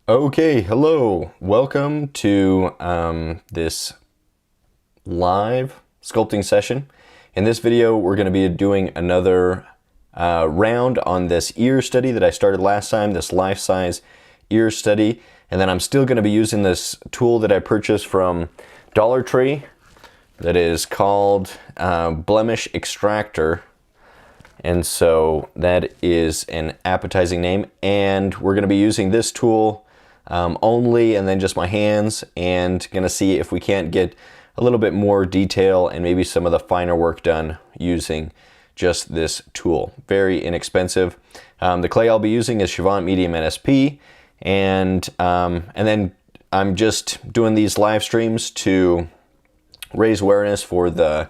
Okay, hello. Welcome to this live sculpting session. In this video, we're going to be doing another round on this ear study that I started last time, this life-size ear study. And then I'm still going to be using this tool that I purchased from Dollar Tree that is called Blemish Extractor. And so that is an appetizing name. And we're going to be using this tool only, and then just my hands, and gonna see if we can't get a little bit more detail and maybe some of the finer work done using just this tool. Very inexpensive. The clay I'll be using is Chavant Medium NSP, and then I'm just doing these live streams to raise awareness for the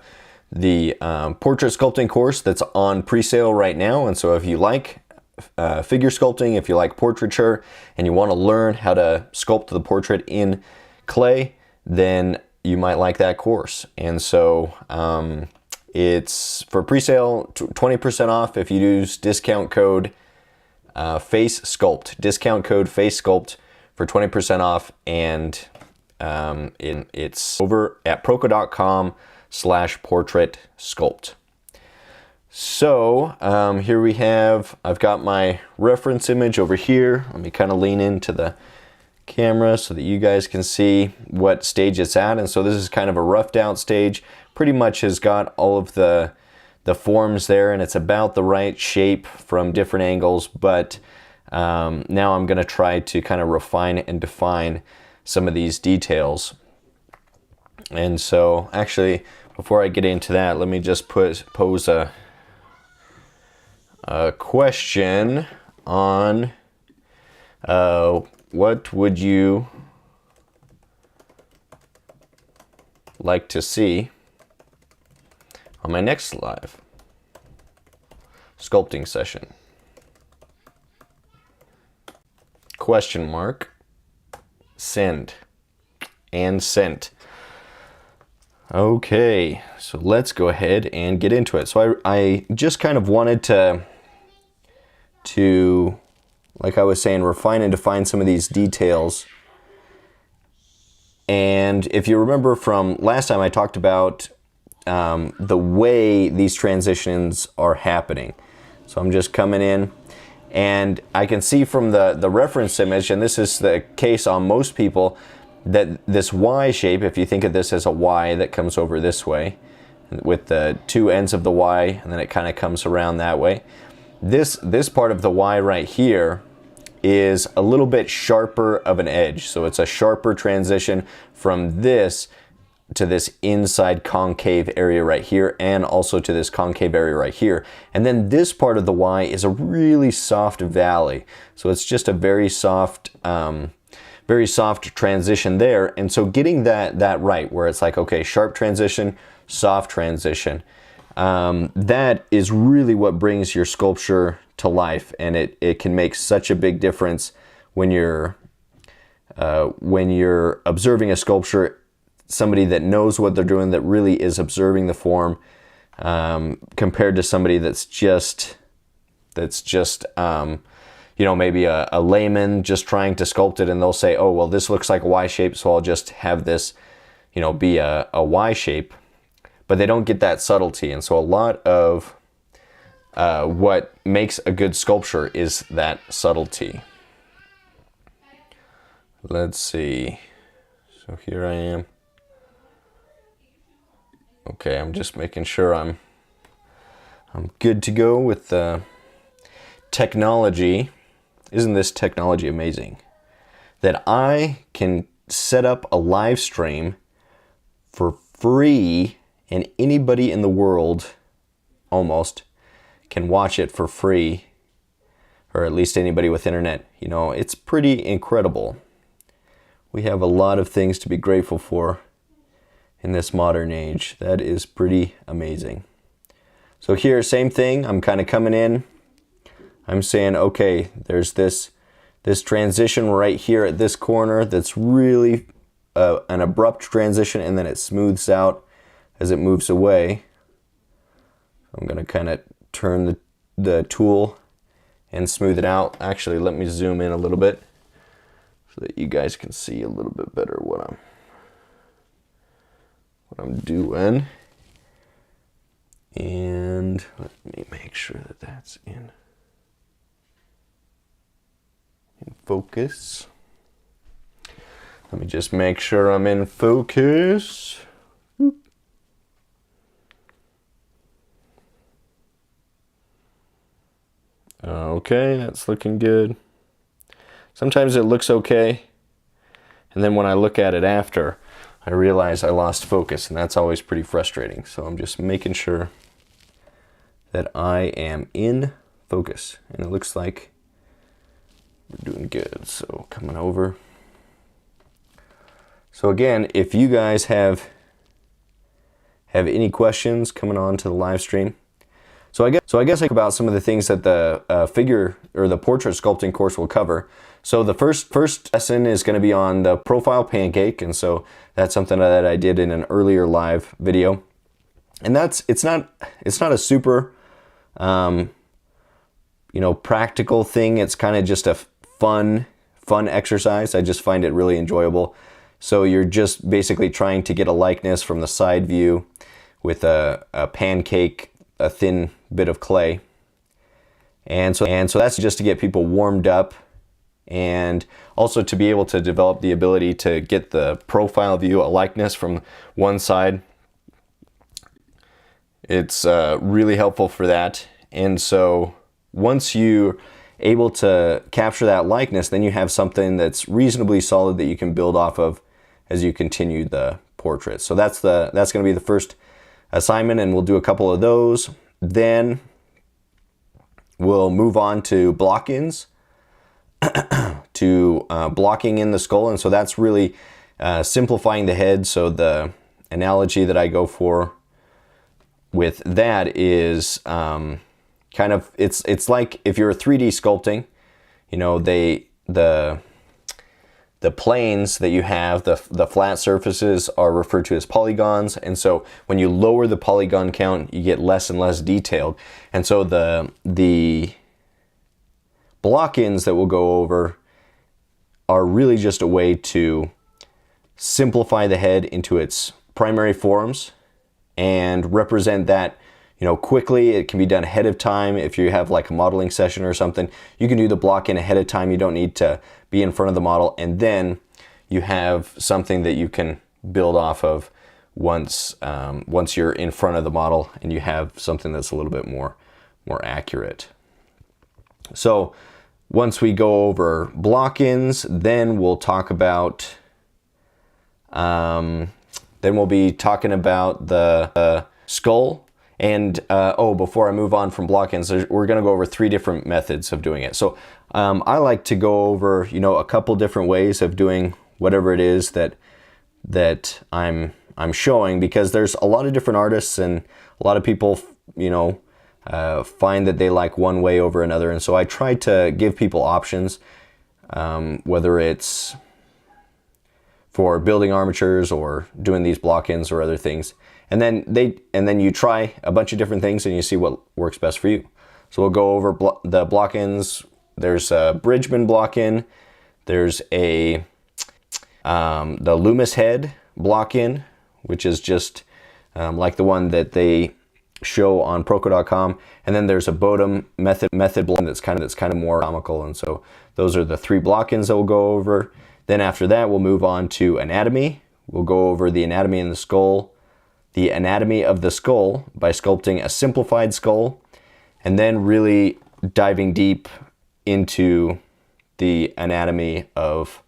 portrait sculpting course that's on pre-sale right now. And so if you like figure sculpting, if you like portraiture and you want to learn how to sculpt the portrait in clay, then you might like that course. And so it's for pre-sale 20% off if you use discount code face sculpt, discount code face sculpt for 20% off. And it's over at proco.com/portrait sculpt. So here we have, I've got my reference image over here. Let me kind of lean into the camera so that you guys can see what stage it's at. And so this is kind of a roughed out stage. Pretty much has got all of the forms there, and it's about the right shape from different angles. But now I'm going to try to kind of refine and define some of these details. And so actually, before I get into that, let me just pose a question on what would you like to see on my next live sculpting session? Question mark. Send and sent. Okay, so let's go ahead and get into it. So I just kind of wanted to, like I was saying, refine and define some of these details. And if you remember from last time, I talked about the way these transitions are happening. So I'm just coming in, and I can see from the reference image, and this is the case on most people, that this Y shape, if you think of this as a Y that comes over this way, with the two ends of the Y, and then it kind of comes around that way. This part of the Y right here is a little bit sharper of an edge. So it's a sharper transition from this to this inside concave area right here, and also to this concave area right here. And then this part of the Y is a really soft valley. So it's just a very soft transition there. And so getting that right, where it's like, okay, sharp transition, soft transition, that is really what brings your sculpture to life. And it can make such a big difference when you're observing a sculpture, somebody that knows what they're doing, that really is observing the form, compared to somebody that's just you know, maybe a layman just trying to sculpt it, and they'll say, oh, well, this looks like a Y shape, so I'll just have this, you know, be a Y shape. But they don't get that subtlety. And so a lot of what makes a good sculpture is that subtlety. Let's see. So here I am. Okay, I'm just making sure I'm good to go with the technology. Isn't this technology amazing? That I can set up a live stream for free, and anybody in the world almost can watch it for free, or at least anybody with internet. You know, it's pretty incredible. We have a lot of things to be grateful for in this modern age. That is pretty amazing. So here, same thing. I'm kind of coming in. I'm saying, okay, there's this transition right here at this corner that's really an abrupt transition, and then it smooths out as it moves away. I'm going to kind of turn the tool and smooth it out. Actually, let me zoom in a little bit so that you guys can see a little bit better what I'm doing. And let me make sure that that's in focus. Let me just make sure I'm in focus. Okay, that's looking good. Sometimes it looks okay, and then when I look at it after, I realize I lost focus, and that's always pretty frustrating. So I'm just making sure that I am in focus, and it looks like we're doing good. So coming over. So again, if you guys have any questions coming on to the live stream, so I guess I about some of the things that the figure or the portrait sculpting course will cover. So the first lesson is going to be on the Profile Pancake, and so that's something that I did in an earlier live video. And it's not a super practical thing. It's kind of just a fun exercise. I just find it really enjoyable. So you're just basically trying to get a likeness from the side view with a pancake, a thin bit of clay. And so that's just to get people warmed up, and also to be able to develop the ability to get the profile view, a likeness from one side. It's really helpful for that. And so once you're able to capture that likeness, then you have something that's reasonably solid that you can build off of as you continue the portrait. So that's going to be the first assignment, and we'll do a couple of those. Then we'll move on to block-ins, to blocking in the skull. And so that's really simplifying the head. So the analogy that I go for with that is kind of, it's like if you're 3D sculpting, the planes that you have, the flat surfaces are referred to as polygons. And so when you lower the polygon count, you get less and less detailed. And so the block-ins that we'll go over are really just a way to simplify the head into its primary forms and represent that quickly. It can be done ahead of time. If you have like a modeling session or something, you can do the block-in ahead of time. You don't need to be in front of the model, and then you have something that you can build off of once you're in front of the model, and you have something that's a little bit more accurate. So once we go over block-ins, then we'll talk about then we'll be talking about the skull. And before I move on from block-ins, we're going to go over 3 different methods of doing it. So I like to go over a couple different ways of doing whatever it is that I'm showing, because there's a lot of different artists, and a lot of people find that they like one way over another. And so I try to give people options, whether it's for building armatures or doing these block-ins or other things. And then you try a bunch of different things, and you see what works best for you. So we'll go over the block-ins. There's a Bridgman block-in. There's the Loomis head block-in, which is just like the one that they show on Proco.com. And then there's a Bodum method block-in that's kind of more comical. And so those are the 3 block-ins that we'll go over. Then after that, we'll move on to anatomy. We'll go over the anatomy in the skull, the anatomy of the skull by sculpting a simplified skull, and then really diving deep into the anatomy of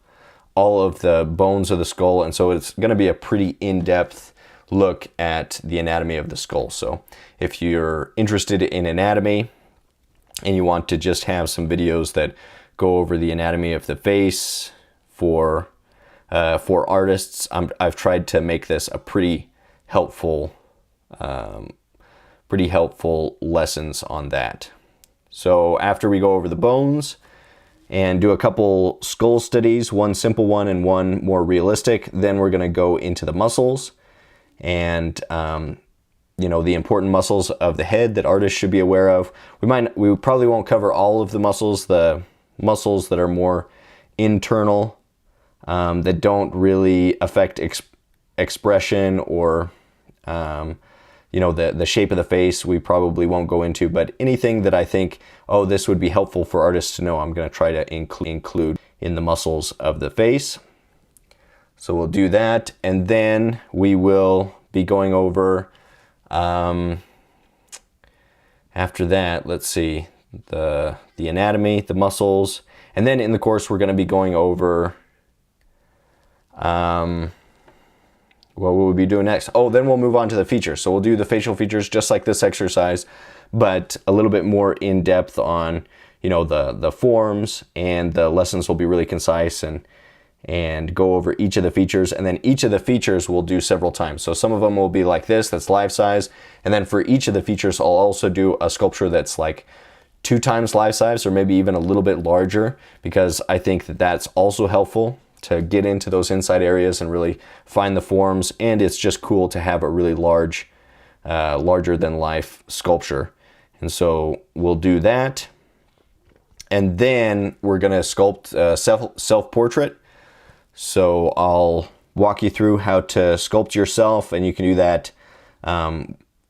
all of the bones of the skull. And so it's going to be a pretty in-depth look at the anatomy of the skull. So if you're interested in anatomy and you want to just have some videos that go over the anatomy of the face for artists, I've tried to make this a pretty helpful lessons on that. So after we go over the bones and do a couple skull studies, one simple one and one more realistic, then we're going to go into the muscles and the important muscles of the head that artists should be aware of. We probably won't cover all of the muscles that are more internal that don't really affect expression or you know, the shape of the face we probably won't go into, but anything that I think, oh, this would be helpful for artists to know, I'm going to try to include in the muscles of the face. So we'll do that, and then we will be going over, after that, let's see, the anatomy, the muscles, and then in the course we're going to be going over what will we be doing next? Oh, then we'll move on to the features. So we'll do the facial features just like this exercise, but a little bit more in depth on, you know, the forms, and the lessons will be really concise and go over each of the features, and then each of the features we'll do several times. So some of them will be like this, that's life size, and then for each of the features I'll also do a sculpture that's like 2 times life size, or maybe even a little bit larger, because I think that that's also helpful to get into those inside areas and really find the forms, and it's just cool to have a really large, larger than life sculpture. And so we'll do that, and then we're gonna sculpt self-portrait. So I'll walk you through how to sculpt yourself, and you can do that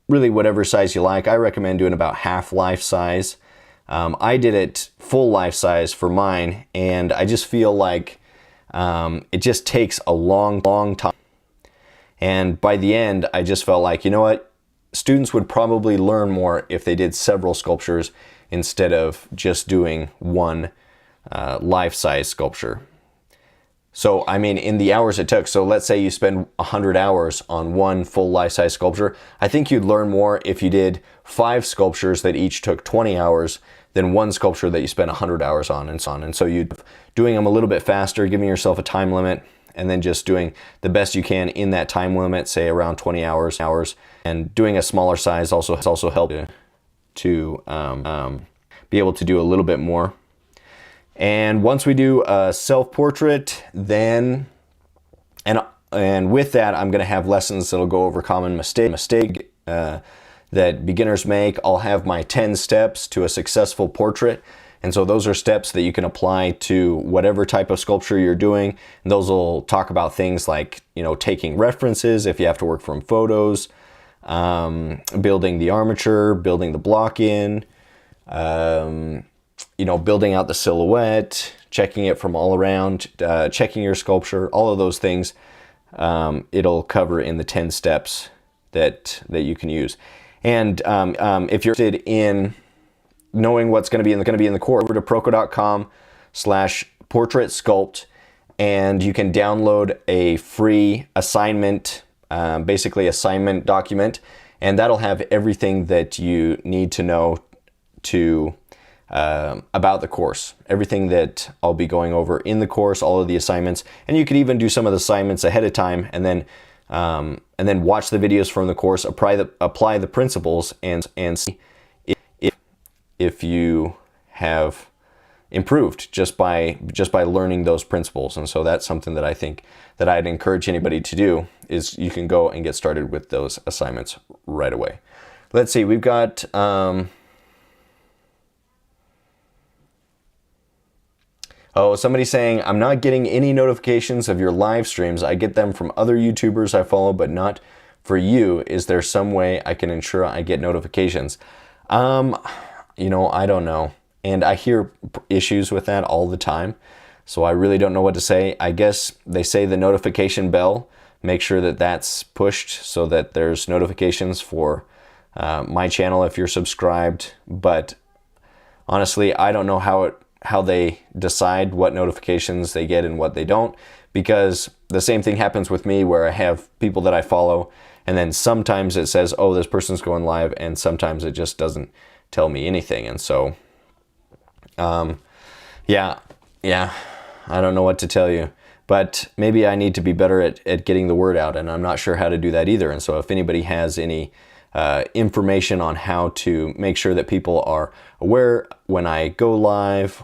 really whatever size you like. I recommend doing about half life size. I did it full life size for mine, and I just feel like it just takes a long time. And by the end, I just felt like, you know what? Students would probably learn more if they did several sculptures instead of just doing one life-size sculpture. So, I mean, in the hours it took, so let's say you spend 100 hours on one full life-size sculpture, I think you'd learn more if you did 5 sculptures that each took 20 hours than one sculpture that you spent 100 hours on, and so on. And so you're doing them a little bit faster, giving yourself a time limit, and then just doing the best you can in that time limit, say around 20 hours, and doing a smaller size also help to be able to do a little bit more. And once we do a self-portrait, then, and with that, I'm going to have lessons that'll go over common mistake that beginners make. I'll have my 10 steps to a successful portrait. And so those are steps that you can apply to whatever type of sculpture you're doing. And those will talk about things like, you know, taking references if you have to work from photos, building the armature, building the block in, you know, building out the silhouette, checking it from all around, checking your sculpture, all of those things. It'll cover in the 10 steps that you can use. And if you're interested in knowing what's going to be in the course, over to proko.com/portrait sculpt, and you can download a free assignment, basically assignment document, and that'll have everything that you need to know to about the course, everything that I'll be going over in the course, all of the assignments, and you could even do some of the assignments ahead of time, and then watch the videos from the course, apply the principles, and see if you have improved just by learning those principles. And so that's something that I think that I'd encourage anybody to do, is you can go and get started with those assignments right away. Let's see, we've got oh, somebody's saying, I'm not getting any notifications of your live streams. I get them from other YouTubers I follow, but not for you. Is there some way I can ensure I get notifications? You know, I don't know. And I hear issues with that all the time. So I really don't know what to say. I guess they say the notification bell, make sure that that's pushed so that there's notifications for my channel if you're subscribed. But honestly, I don't know how they decide what notifications they get and what they don't, because the same thing happens with me where I have people that I follow, and then sometimes it says, oh, this person's going live, and sometimes it just doesn't tell me anything. And so yeah, I don't know what to tell you, but maybe I need to be better at getting the word out, and I'm not sure how to do that either. And so if anybody has any information on how to make sure that people are aware when I go live,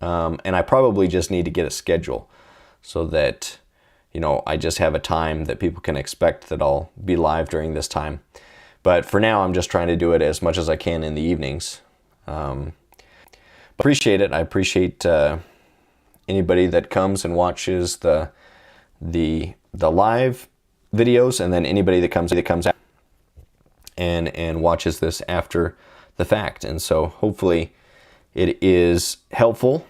and I probably just need to get a schedule so that, you know, I just have a time that people can expect that I'll be live during this time. But for now, I'm just trying to do it as much as I can in the evenings. But appreciate it. I appreciate anybody that comes and watches the live videos, and then anybody that comes out and watches this after the fact. And so hopefully it is helpful.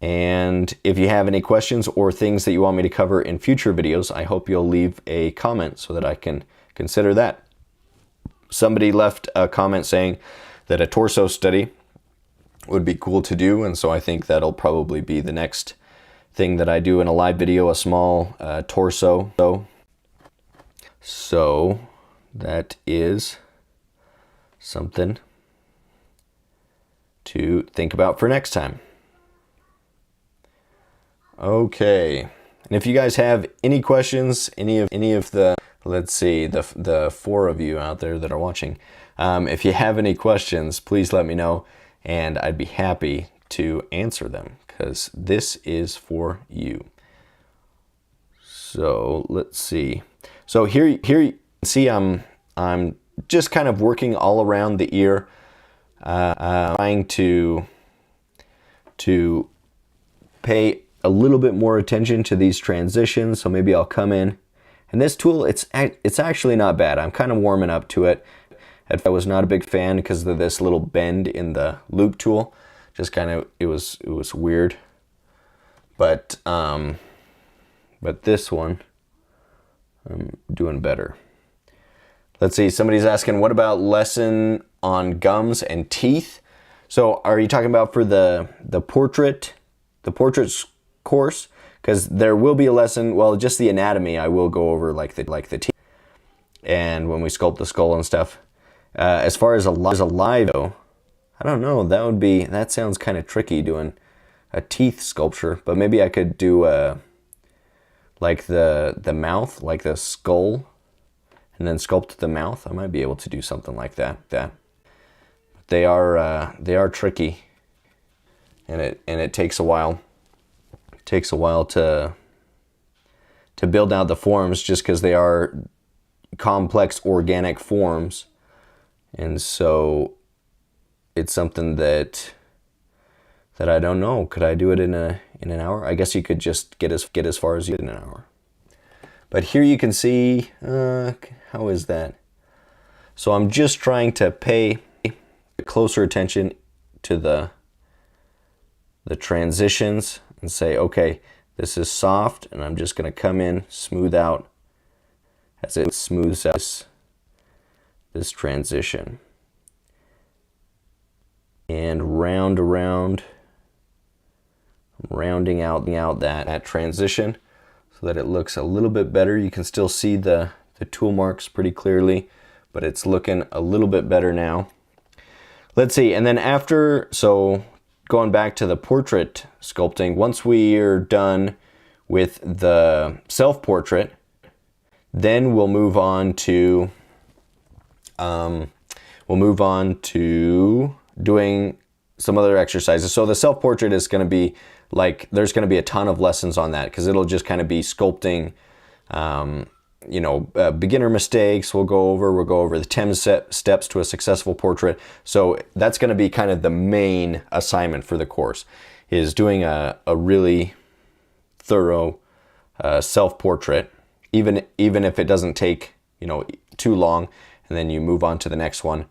And if you have any questions or things that you want me to cover in future videos, I hope you'll leave a comment so that I can consider that. Somebody left a comment saying that a torso study would be cool to do, and so I think that'll probably be the next thing that I do in a live video, a small torso. So that is something to think about for next time. Okay, and if you guys have any questions, any of the, let's see, the 4 of you out there that are watching, if you have any questions, please let me know, and I'd be happy to answer them, because this is for you. So let's see. So here you can see I'm just kind of working all around the ear, trying to pay a little bit more attention to these transitions. So maybe I'll come in, and this tool, it's actually not bad. I'm kind of warming up to it. I was not a big fan because of this little bend in the loop tool. Just kind of, it was weird. But this one, I'm doing better. Let's see, somebody's asking, what about lesson on gums and teeth? So are you talking about for the portraits course? Because there will be a lesson, well, just the anatomy, I will go over like the teeth, and when we sculpt the skull and stuff. As far as a live though, I don't know, that sounds kind of tricky doing a teeth sculpture, but maybe I could do like the mouth, like the skull, and then sculpt the mouth. I might be able to do something like that. They are tricky, and it takes a while. It takes a while to build out the forms, just because they are complex organic forms, and so it's something that I don't know. Could I do it in an hour? I guess you could just get as far as you in an hour. But here you can see, how is that? So I'm just trying to pay closer attention to the transitions and say, okay, this is soft, and I'm just going to come in, smooth out as it smooths out this transition. And rounding out that transition so that it looks a little bit better. You can still see the tool marks pretty clearly, but it's looking a little bit better now. Let's see, and then after, so going back to the portrait sculpting, once we are done with the self-portrait, then we'll move on to doing some other exercises. So the self-portrait is going to be like, there's going to be a ton of lessons on that, because it'll just kind of be sculpting, beginner mistakes. We'll go over the 10 steps to a successful portrait. So that's going to be kind of the main assignment for the course, is doing a really thorough self-portrait, even if it doesn't take too long, and then you move on to the next one.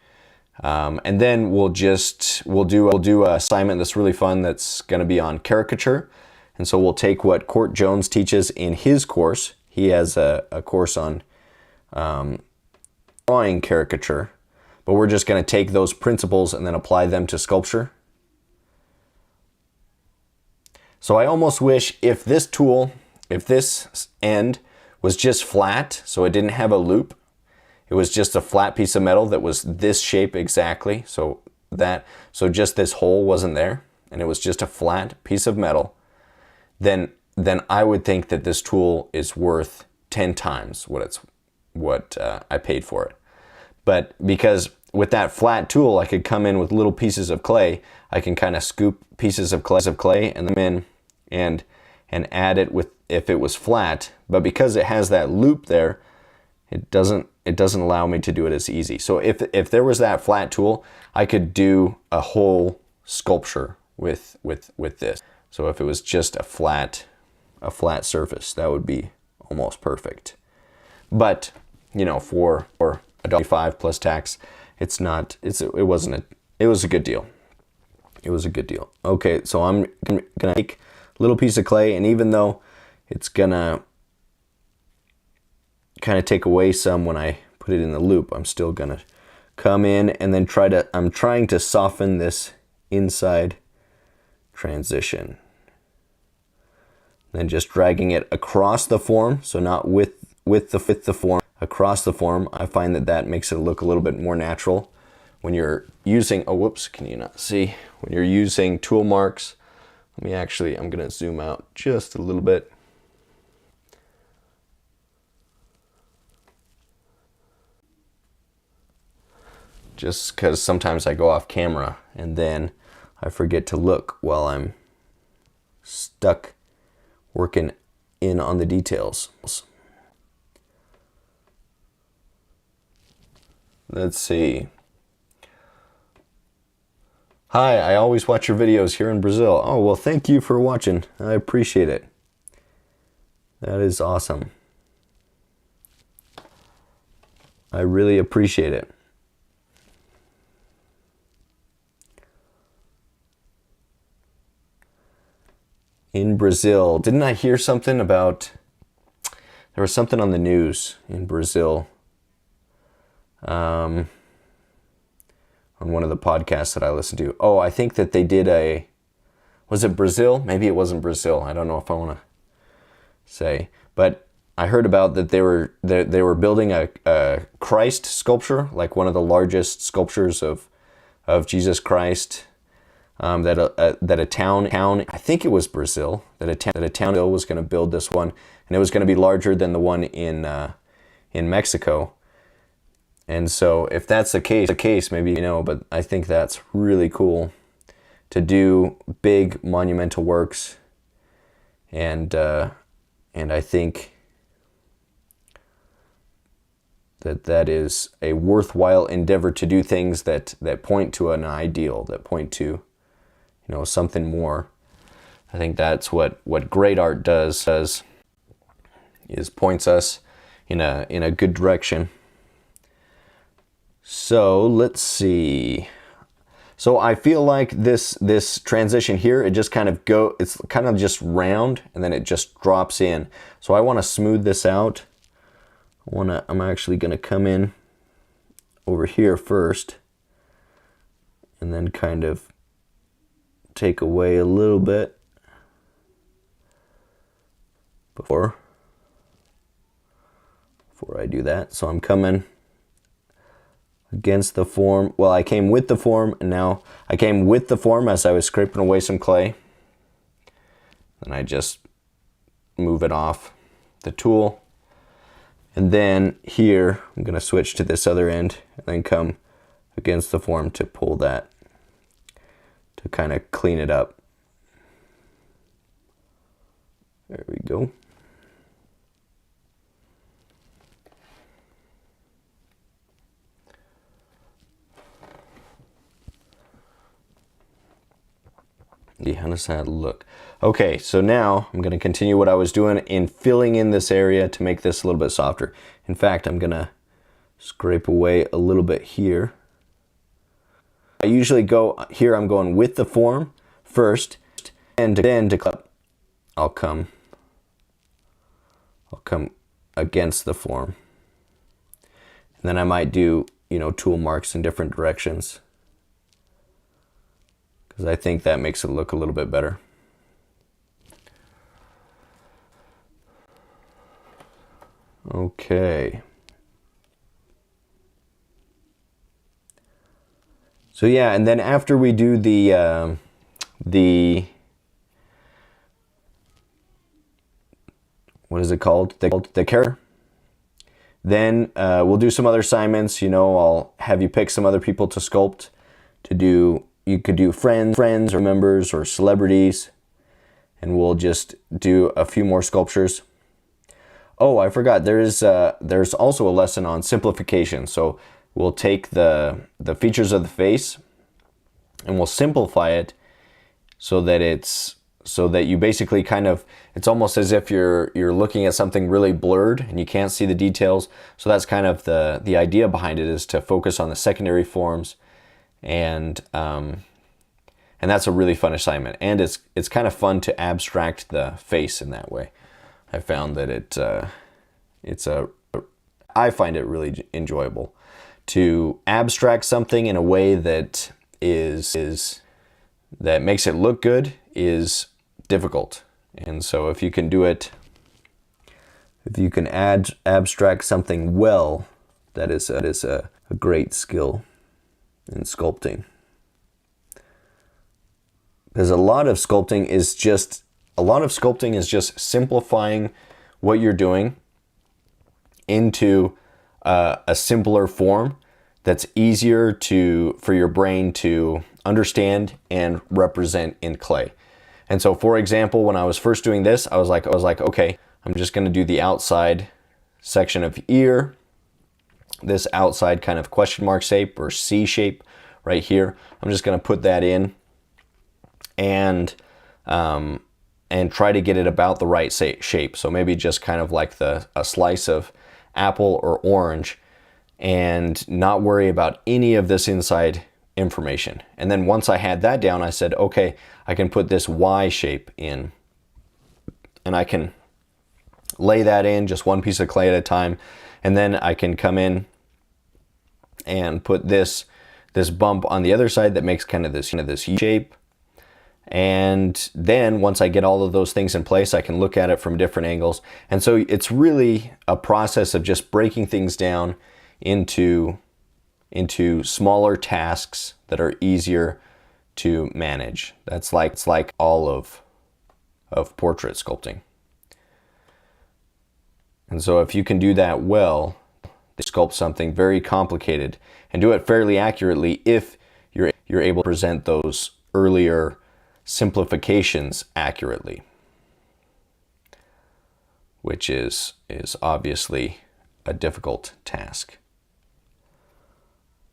And then we'll do an assignment that's really fun, that's going to be on caricature. And so we'll take what Court Jones teaches in his course. He has a course on drawing caricature, but we're just going to take those principles and then apply them to sculpture. So I almost wish if this end was just flat, so it didn't have a loop, it was just a flat piece of metal that was this shape exactly, so just this hole wasn't there, and it was just a flat piece of metal, then I would think that this tool is worth 10 times what I paid for it. But because with that flat tool, I could come in with little pieces of clay. I can kind of scoop pieces of clay and them in and add it with, if it was flat. But because it has that loop there, it doesn't allow me to do it as easy. So if there was that flat tool, I could do a whole sculpture with this. So if it was just a flat surface, that would be almost perfect. But you know, for $1.25 plus tax, it was a good deal. It was a good deal. Okay, so I'm gonna take a little piece of clay, and even though it's gonna kind of take away some when I put it in the loop, I'm still gonna come in and then I'm trying to soften this inside transition. Then just dragging it across the form, so not with the form, across the form. I find that makes it look a little bit more natural when you're using, oh whoops, can you not see? When you're using tool marks. I'm gonna zoom out just a little bit. Just because sometimes I go off camera and then I forget to look while I'm stuck working in on the details. Let's see. Hi, I always watch your videos here in Brazil. Oh, well, thank you for watching. I appreciate it. That is awesome. I really appreciate it. In Brazil, didn't I hear something about, there was something on the news in Brazil, on one of the podcasts that I listened to. Oh, I think that they did was it Brazil? Maybe it wasn't Brazil. I don't know if I want to say, but I heard about that they were building a Christ sculpture, like one of the largest sculptures of Jesus Christ. That a town, I think it was Brazil, that a town was going to build this one, and it was going to be larger than the one in Mexico. And so if that's the case, maybe you know, but I think that's really cool to do big monumental works, and I think that is a worthwhile endeavor to do things that point to an ideal, that point to, you know, something more. I think that's what great art does is points us in a good direction. So let's see. So I feel like this transition here, it's kind of just round and then it just drops in. So I want to smooth this out. I'm actually going to come in over here first and then kind of take away a little bit before I do that. So I'm coming against the form. Well, I came with the form, and now I came with the form as I was scraping away some clay. And I just move it off the tool. And then here, I'm going to switch to this other end and then come against the form to pull that, to kind of clean it up. There we go. Yeah, how does that look? Okay, so now I'm going to continue what I was doing in filling in this area to make this a little bit softer. In fact, I'm going to scrape away a little bit here. I usually go here, I'm going with the form first, and then to clip, I'll come against the form. And then I might do, you know, tool marks in different directions, because I think that makes it look a little bit better. Okay. So yeah, and then after we do the what is it called? The character. Then we'll do some other assignments. You know, I'll have you pick some other people to sculpt, to do. You could do friends or members or celebrities, and we'll just do a few more sculptures. Oh, I forgot, there's also a lesson on simplification. So we'll take the features of the face and we'll simplify it so that you basically kind of, it's almost as if you're looking at something really blurred and you can't see the details. So that's kind of the idea behind it, is to focus on the secondary forms, and that's a really fun assignment. And it's kind of fun to abstract the face in that way. I found that I find it really enjoyable to abstract something in a way that that makes it look good is difficult. And so if you can do it, if you can abstract something well, that is a great skill in sculpting. Because a lot of sculpting is just simplifying what you're doing into a simpler form that's easier for your brain to understand and represent in clay. And so, for example, when I was first doing this, I was like, okay, I'm just going to do the outside section of ear, this outside kind of question mark shape or C shape right here. I'm just going to put that in and try to get it about the right shape. So maybe just kind of like a slice of apple or orange, and not worry about any of this inside information. And then once I had that down, I said, okay, I can put this Y shape in, and I can lay that in just one piece of clay at a time. And then I can come in and put this bump on the other side that makes kind of this U shape. And then once I get all of those things in place, I can look at it from different angles. And so it's really a process of just breaking things down into smaller tasks that are easier to manage. It's like all of portrait sculpting. And so if you can do that well, sculpt something very complicated and do it fairly accurately, if you're able to present those earlier simplifications accurately, which is obviously a difficult task.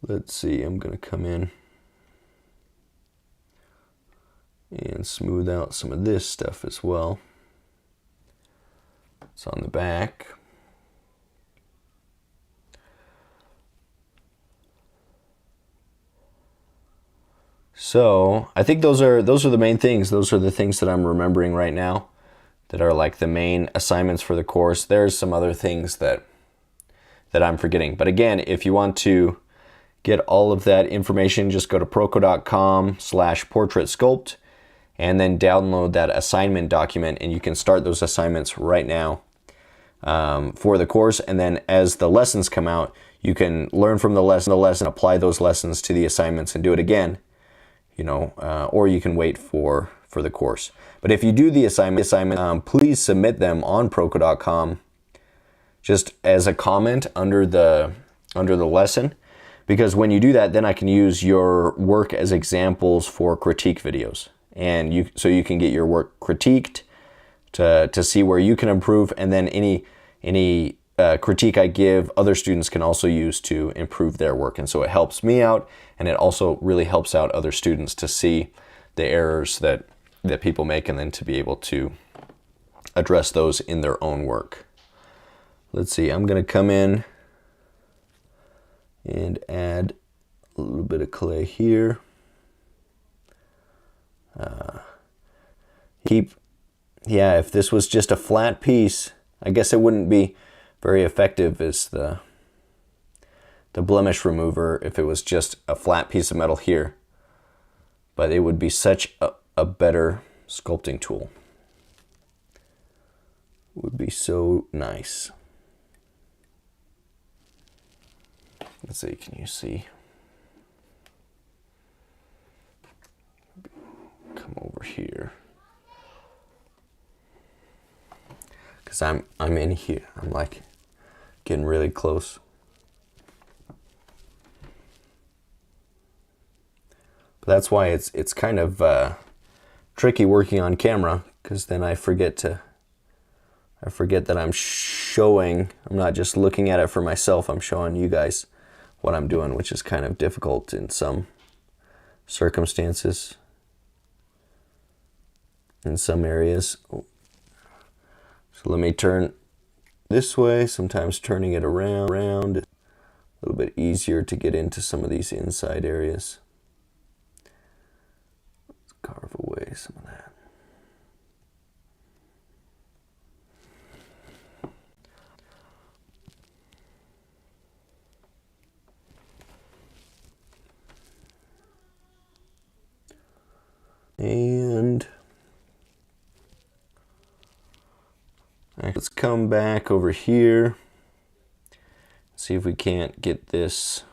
Let's see, I'm going to come in and smooth out some of this stuff as well. It's on the back. So I think those are the main things. Those are the things that I'm remembering right now that are like the main assignments for the course. There's some other things that I'm forgetting. But again, if you want to get all of that information, just go to proco.com/portraitsculpt and then download that assignment document, and you can start those assignments right now for the course. And then as the lessons come out, you can learn from the lesson, apply those lessons to the assignments and do it again, or you can wait for the course. But if you do the assignment, please submit them on proco.com just as a comment under the lesson. Because when you do that, then I can use your work as examples for critique videos. And so you can get your work critiqued to see where you can improve. And then any critique I give, other students can also use to improve their work. And so it helps me out, and it also really helps out other students to see the errors that people make, and then to be able to address those in their own work. Let's see, I'm going to come in and add a little bit of clay here. If this was just a flat piece, I guess it wouldn't be very effective as the blemish remover if it was just a flat piece of metal here. But it would be such a better sculpting tool. It would be so nice. Let's see, can you see? Come over here. Because I'm in here. I'm like getting really close. But that's why it's kind of tricky working on camera, because then I forget that I'm showing. I'm not just looking at it for myself. I'm showing you guys what I'm doing, which is kind of difficult in some circumstances. in some areas. So let me turn this way. Sometimes turning it around is a little bit easier to get into some of these inside areas. Let's carve away some of that. And let's come back over here, see if we can't get this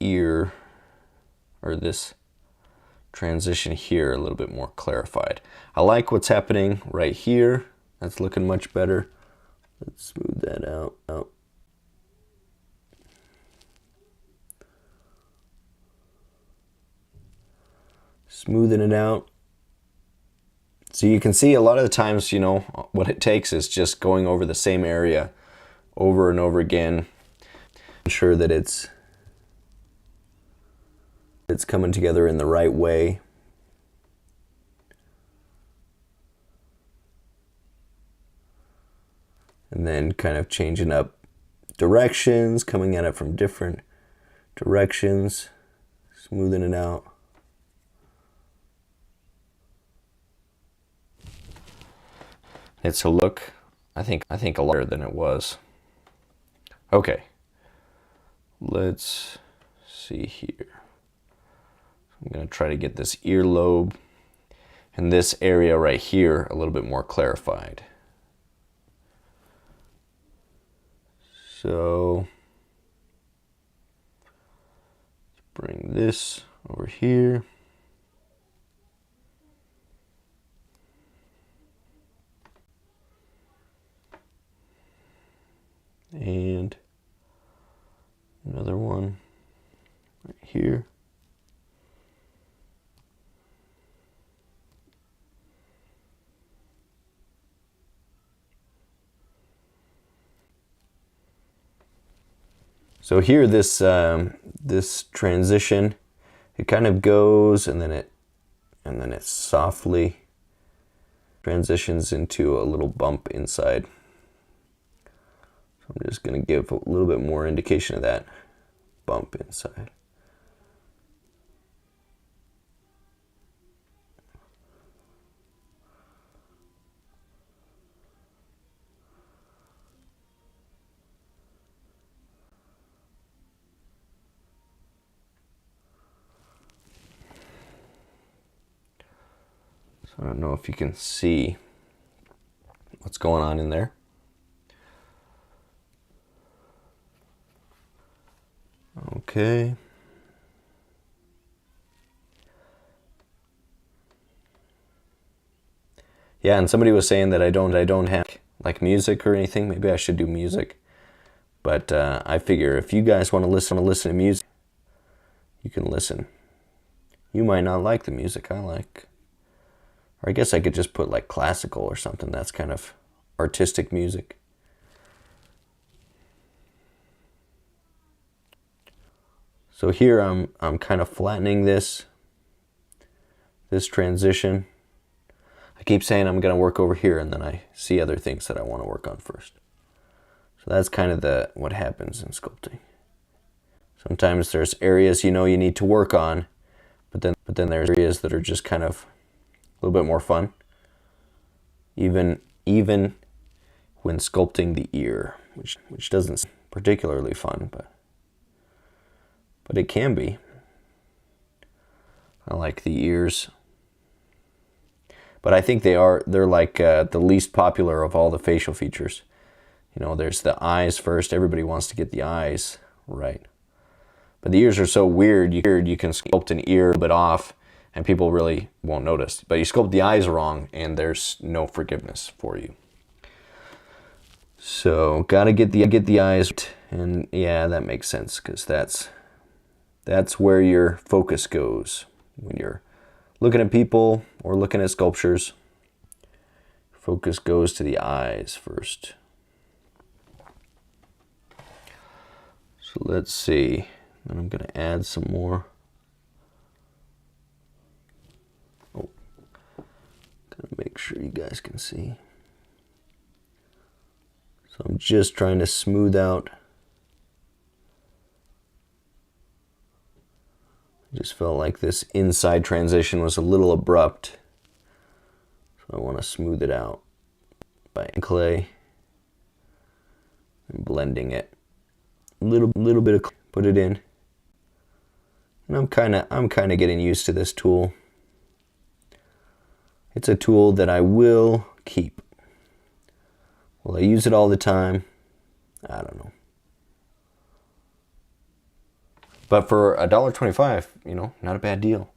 ear or this transition here a little bit more clarified. I like what's happening right here. That's looking much better. Let's smooth that out. Smoothing it out. So you can see a lot of the times, you know, what it takes is just going over the same area over and over again. Ensure that it's coming together in the right way. And then kind of changing up directions, coming at it from different directions, smoothing it out. It's a look, I think a lot better than it was. Okay, let's see here. I'm gonna try to get this earlobe and this area right here a little bit more clarified. So, let's bring this over here. And another one right here. So here, this transition, it kind of goes and then it softly transitions into a little bump inside. I'm just going to give a little bit more indication of that bump inside. So I don't know if you can see what's going on in there. Okay. Yeah, and somebody was saying that I don't have like music or anything. Maybe I should do music. But I figure if you guys want to listen to music, you can listen. You might not like the music I like. Or I guess I could just put like classical or something. That's kind of artistic music. So here I'm kind of flattening this transition. I keep saying I'm going to work over here, and then I see other things that I want to work on first. So that's kind of what happens in sculpting. Sometimes there's areas you know you need to work on, but then there's areas that are just kind of a little bit more fun. Even when sculpting the ear, which doesn't seem particularly fun, but it can be. I like the ears, but I think they're like the least popular of all the facial features. You know, there's the eyes first. Everybody wants to get the eyes right, but the ears are so weird. You can sculpt an ear a little bit off, and people really won't notice. But you sculpt the eyes wrong, and there's no forgiveness for you. So gotta get the eyes, and yeah, that makes sense, because that's where your focus goes when you're looking at people or looking at sculptures. Focus goes to the eyes first. So let's see, and I'm gonna add some more. sure you guys can see. So I'm just trying to smooth out. I just felt like this inside transition was a little abrupt. So I want to smooth it out by clay and blending it. Little bit of clay, put it in. And I'm kind of getting used to this tool. It's a tool that I will keep. Will I use it all the time? I don't know. But for $1.25, you know, not a bad deal.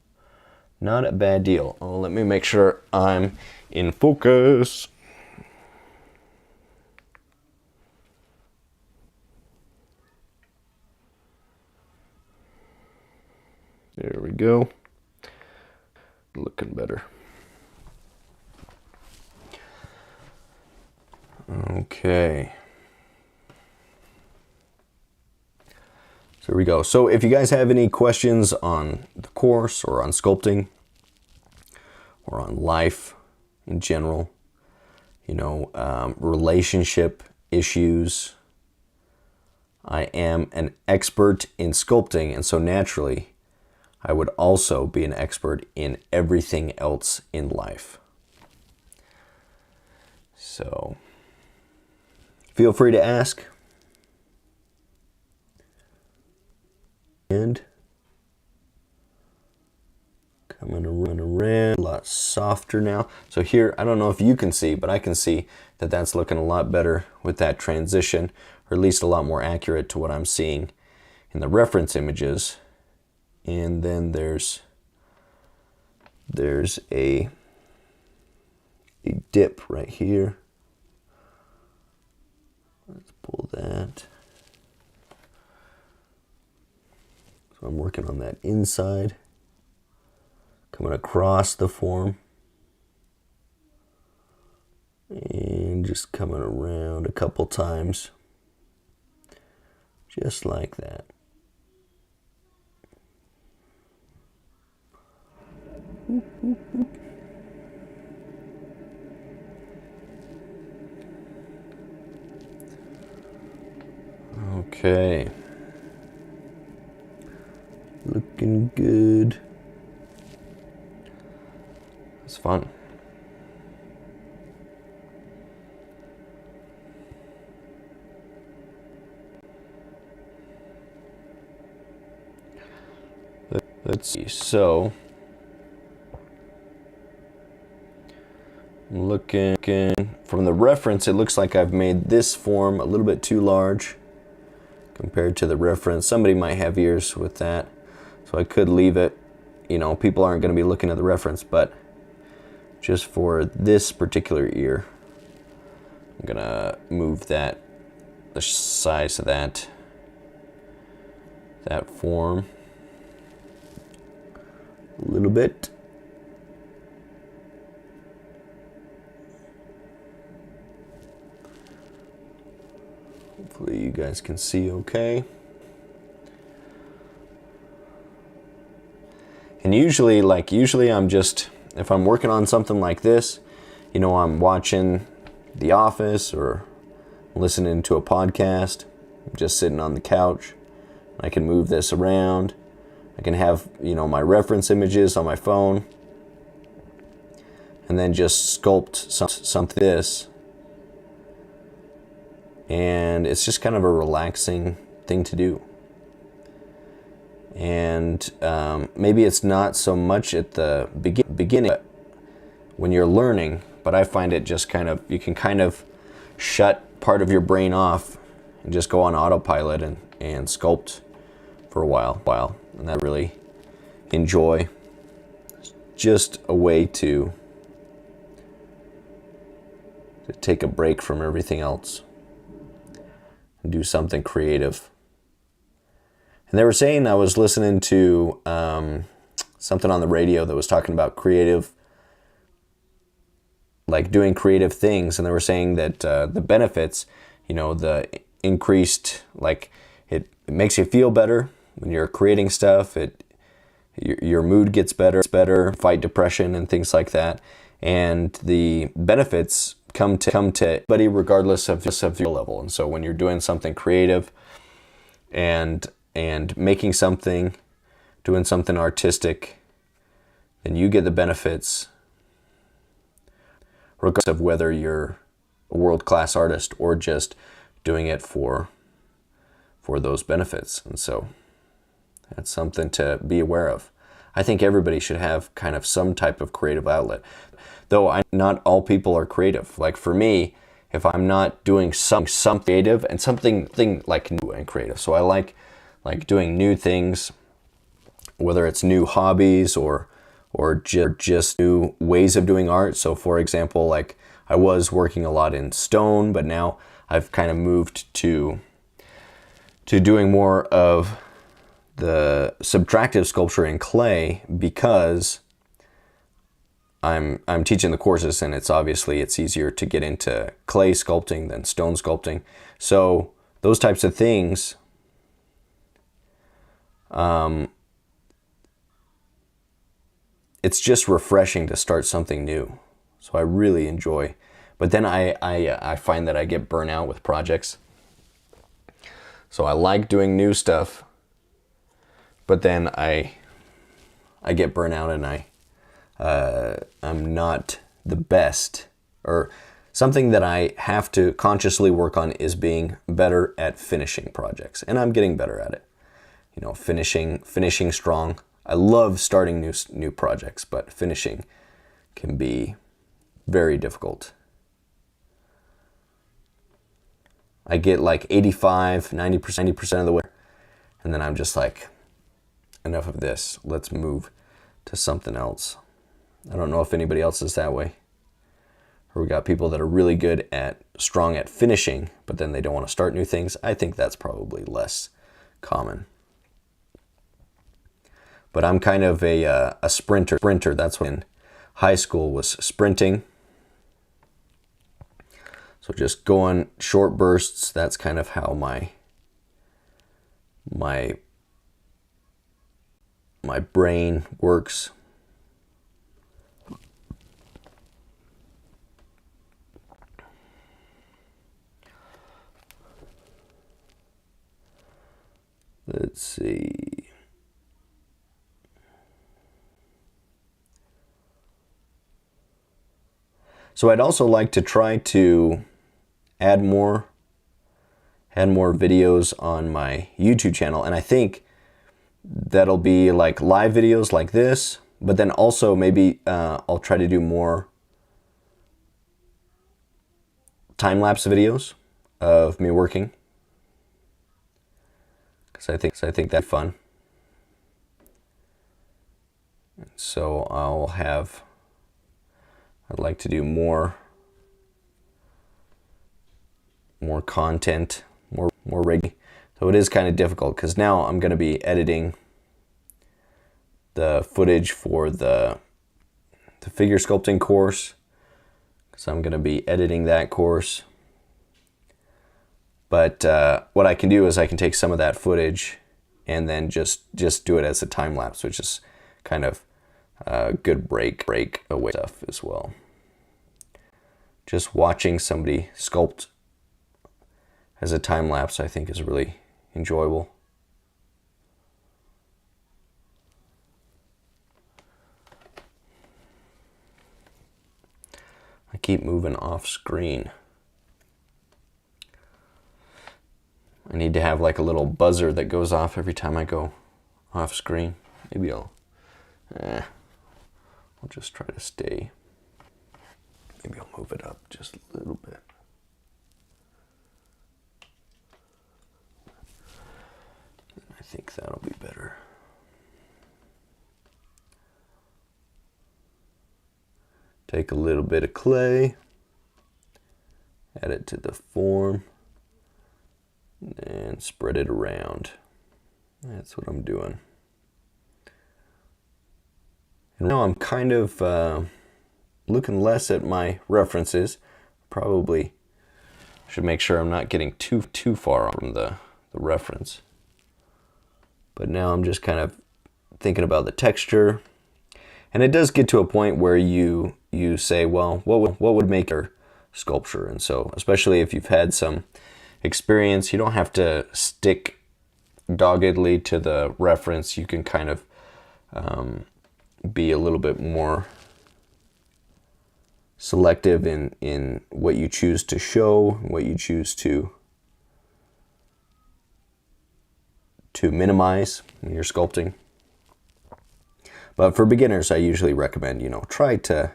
Not a bad deal. Oh, let me make sure I'm in focus. There we go. Looking better. Okay. So there we go. So if you guys have any questions on the course or on sculpting or on life in general, you know, relationship issues, I am an expert in sculpting, and so naturally I would also be an expert in everything else in life. So feel free to ask. And coming around a lot softer now. So here, I don't know if you can see, but I can see that that's looking a lot better with that transition, or at least a lot more accurate to what I'm seeing in the reference images. And then there's a dip right here. Let's pull that. So I'm working on that inside, coming across the form, and just coming around a couple times, just like that. Okay. Looking good. It's fun. Let's see. So, I'm looking from the reference, it looks like I've made this form a little bit too large compared to the reference. Somebody might have ears with that, so I could leave it. You know, people aren't going to be looking at the reference, but just for this particular ear, I'm going to move that, the size of that form a little bit. Hopefully you guys can see okay. And usually I'm just, if I'm working on something like this, you know, I'm watching The Office or listening to a podcast, I'm just sitting on the couch. I can move this around. I can have, you know, my reference images on my phone, and then just sculpt something this. And it's just kind of a relaxing thing to do. And maybe it's not so much at the beginning when you're learning, but I find it just kind of, you can kind of shut part of your brain off and just go on autopilot and sculpt for a while. And I really enjoy. It's just a way to take a break from everything else and do something creative. And they were saying, I was listening to something on the radio that was talking about creative, like doing creative things. And they were saying that the benefits, you know, the increased, like it makes you feel better when you're creating stuff. Your mood gets better, fight depression and things like that. and the benefits come to everybody regardless of your level. And so when you're doing something creative and making something, doing something artistic, then you get the benefits regardless of whether you're a world-class artist or just doing it for those benefits. And so that's something to be aware of. I think everybody should have kind of some type of creative outlet. Though not all people are creative. Like for me, if I'm not doing something creative and something like new and creative. So I like doing new things, whether it's new hobbies or just new ways of doing art. So for example, like I was working a lot in stone, but now I've kind of moved to doing more of the subtractive sculpture in clay because I'm teaching the courses, and it's easier to get into clay sculpting than stone sculpting. So those types of things, it's just refreshing to start something new. So I really enjoy. But then I find that I get burnt out with projects. So I like doing new stuff, but then I get burnt out and I'm not the best. Or something that I have to consciously work on is being better at finishing projects, and I'm getting better at it. You know, finishing strong. I love starting new projects, but finishing can be very difficult. I get like 85, 90% of the way, and then I'm just like, enough of this. Let's move to something else. I don't know if anybody else is that way. Or we got people that are really strong at finishing, but then they don't want to start new things. I think that's probably less common. But I'm kind of a sprinter. That's when high school was sprinting. So just going short bursts, that's kind of how my brain works. Let's see. So I'd also like to try to add more videos on my YouTube channel, and I think that'll be like live videos like this, but then also maybe I'll try to do more time-lapse videos of me working, because I think that's fun. So I'd like to do more content, more regularly. So it is kind of difficult because now I'm going to be editing the footage for the figure sculpting course, because I'm going to be editing that course. But what I can do is I can take some of that footage and then just do it as a time lapse, which is kind of a good break away stuff as well. Just watching somebody sculpt as a time lapse, I think, is really enjoyable. I keep moving off screen. I need to have like a little buzzer that goes off every time I go off screen. Maybe I'll just try to stay. Maybe I'll move it up just a little bit. I think that'll be better. Take a little bit of clay, add it to the form, and spread it around. That's what I'm doing. And now I'm kind of looking less at my references. Probably should make sure I'm not getting too far from the reference. But now I'm just kind of thinking about the texture. And it does get to a point where you you say, well, what would make your sculpture? And so, especially if you've had some experience, you don't have to stick doggedly to the reference. You can kind of be a little bit more selective in what you choose to show, what you choose to minimize when you're sculpting. But for beginners, I usually recommend, try to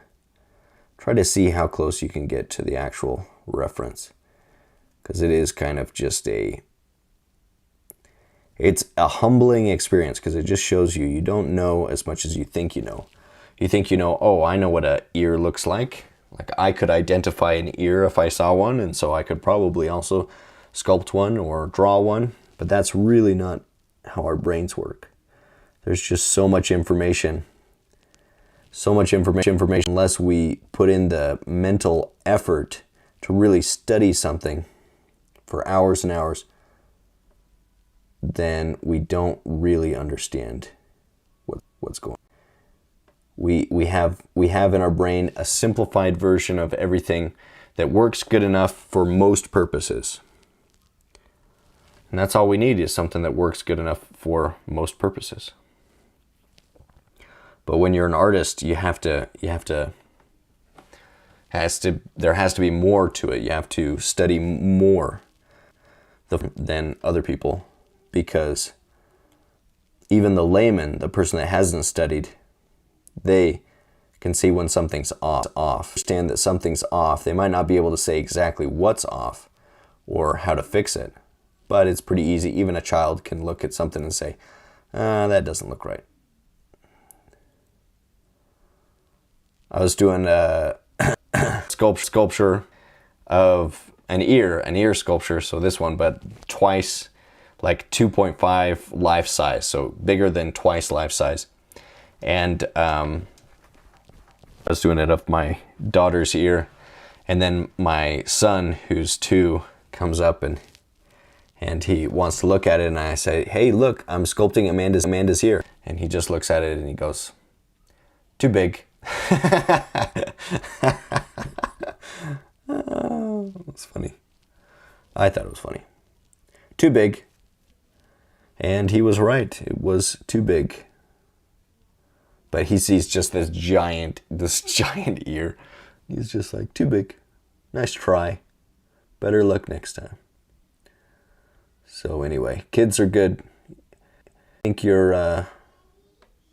see how close you can get to the actual reference, because it is kind of just it's a humbling experience, because it just shows you don't know as much as you think you know. You think oh, I know what an ear looks like. Like, I could identify an ear if I saw one, and so I could probably also sculpt one or draw one. But that's really not how our brains work. There's just so much information. Unless we put in the mental effort to really study something for hours and hours, then we don't really understand what's going on. We have in our brain a simplified version of everything that works good enough for most purposes. And that's all we need, is something that works good enough for most purposes. But when you're an artist, there has to be more to it. You have to study more than other people, because even the layman, the person that hasn't studied, they can see when something's off. Understand that something's off. They might not be able to say exactly what's off or how to fix it, but it's pretty easy. Even a child can look at something and say, that doesn't look right. I was doing a sculpture of an ear sculpture, so this one, but twice, like 2.5 life size, so bigger than twice life size. And I was doing it of my daughter's ear, and then my son, who's 2, comes up and he wants to look at it, and I say, hey, look, I'm sculpting Amanda's ear. And he just looks at it and he goes, too big. Oh, that's funny. I thought it was funny. Too big. And he was right. It was too big. But he sees just this giant ear. He's just like, too big. Nice try. Better luck next time. So anyway, kids are good. Think your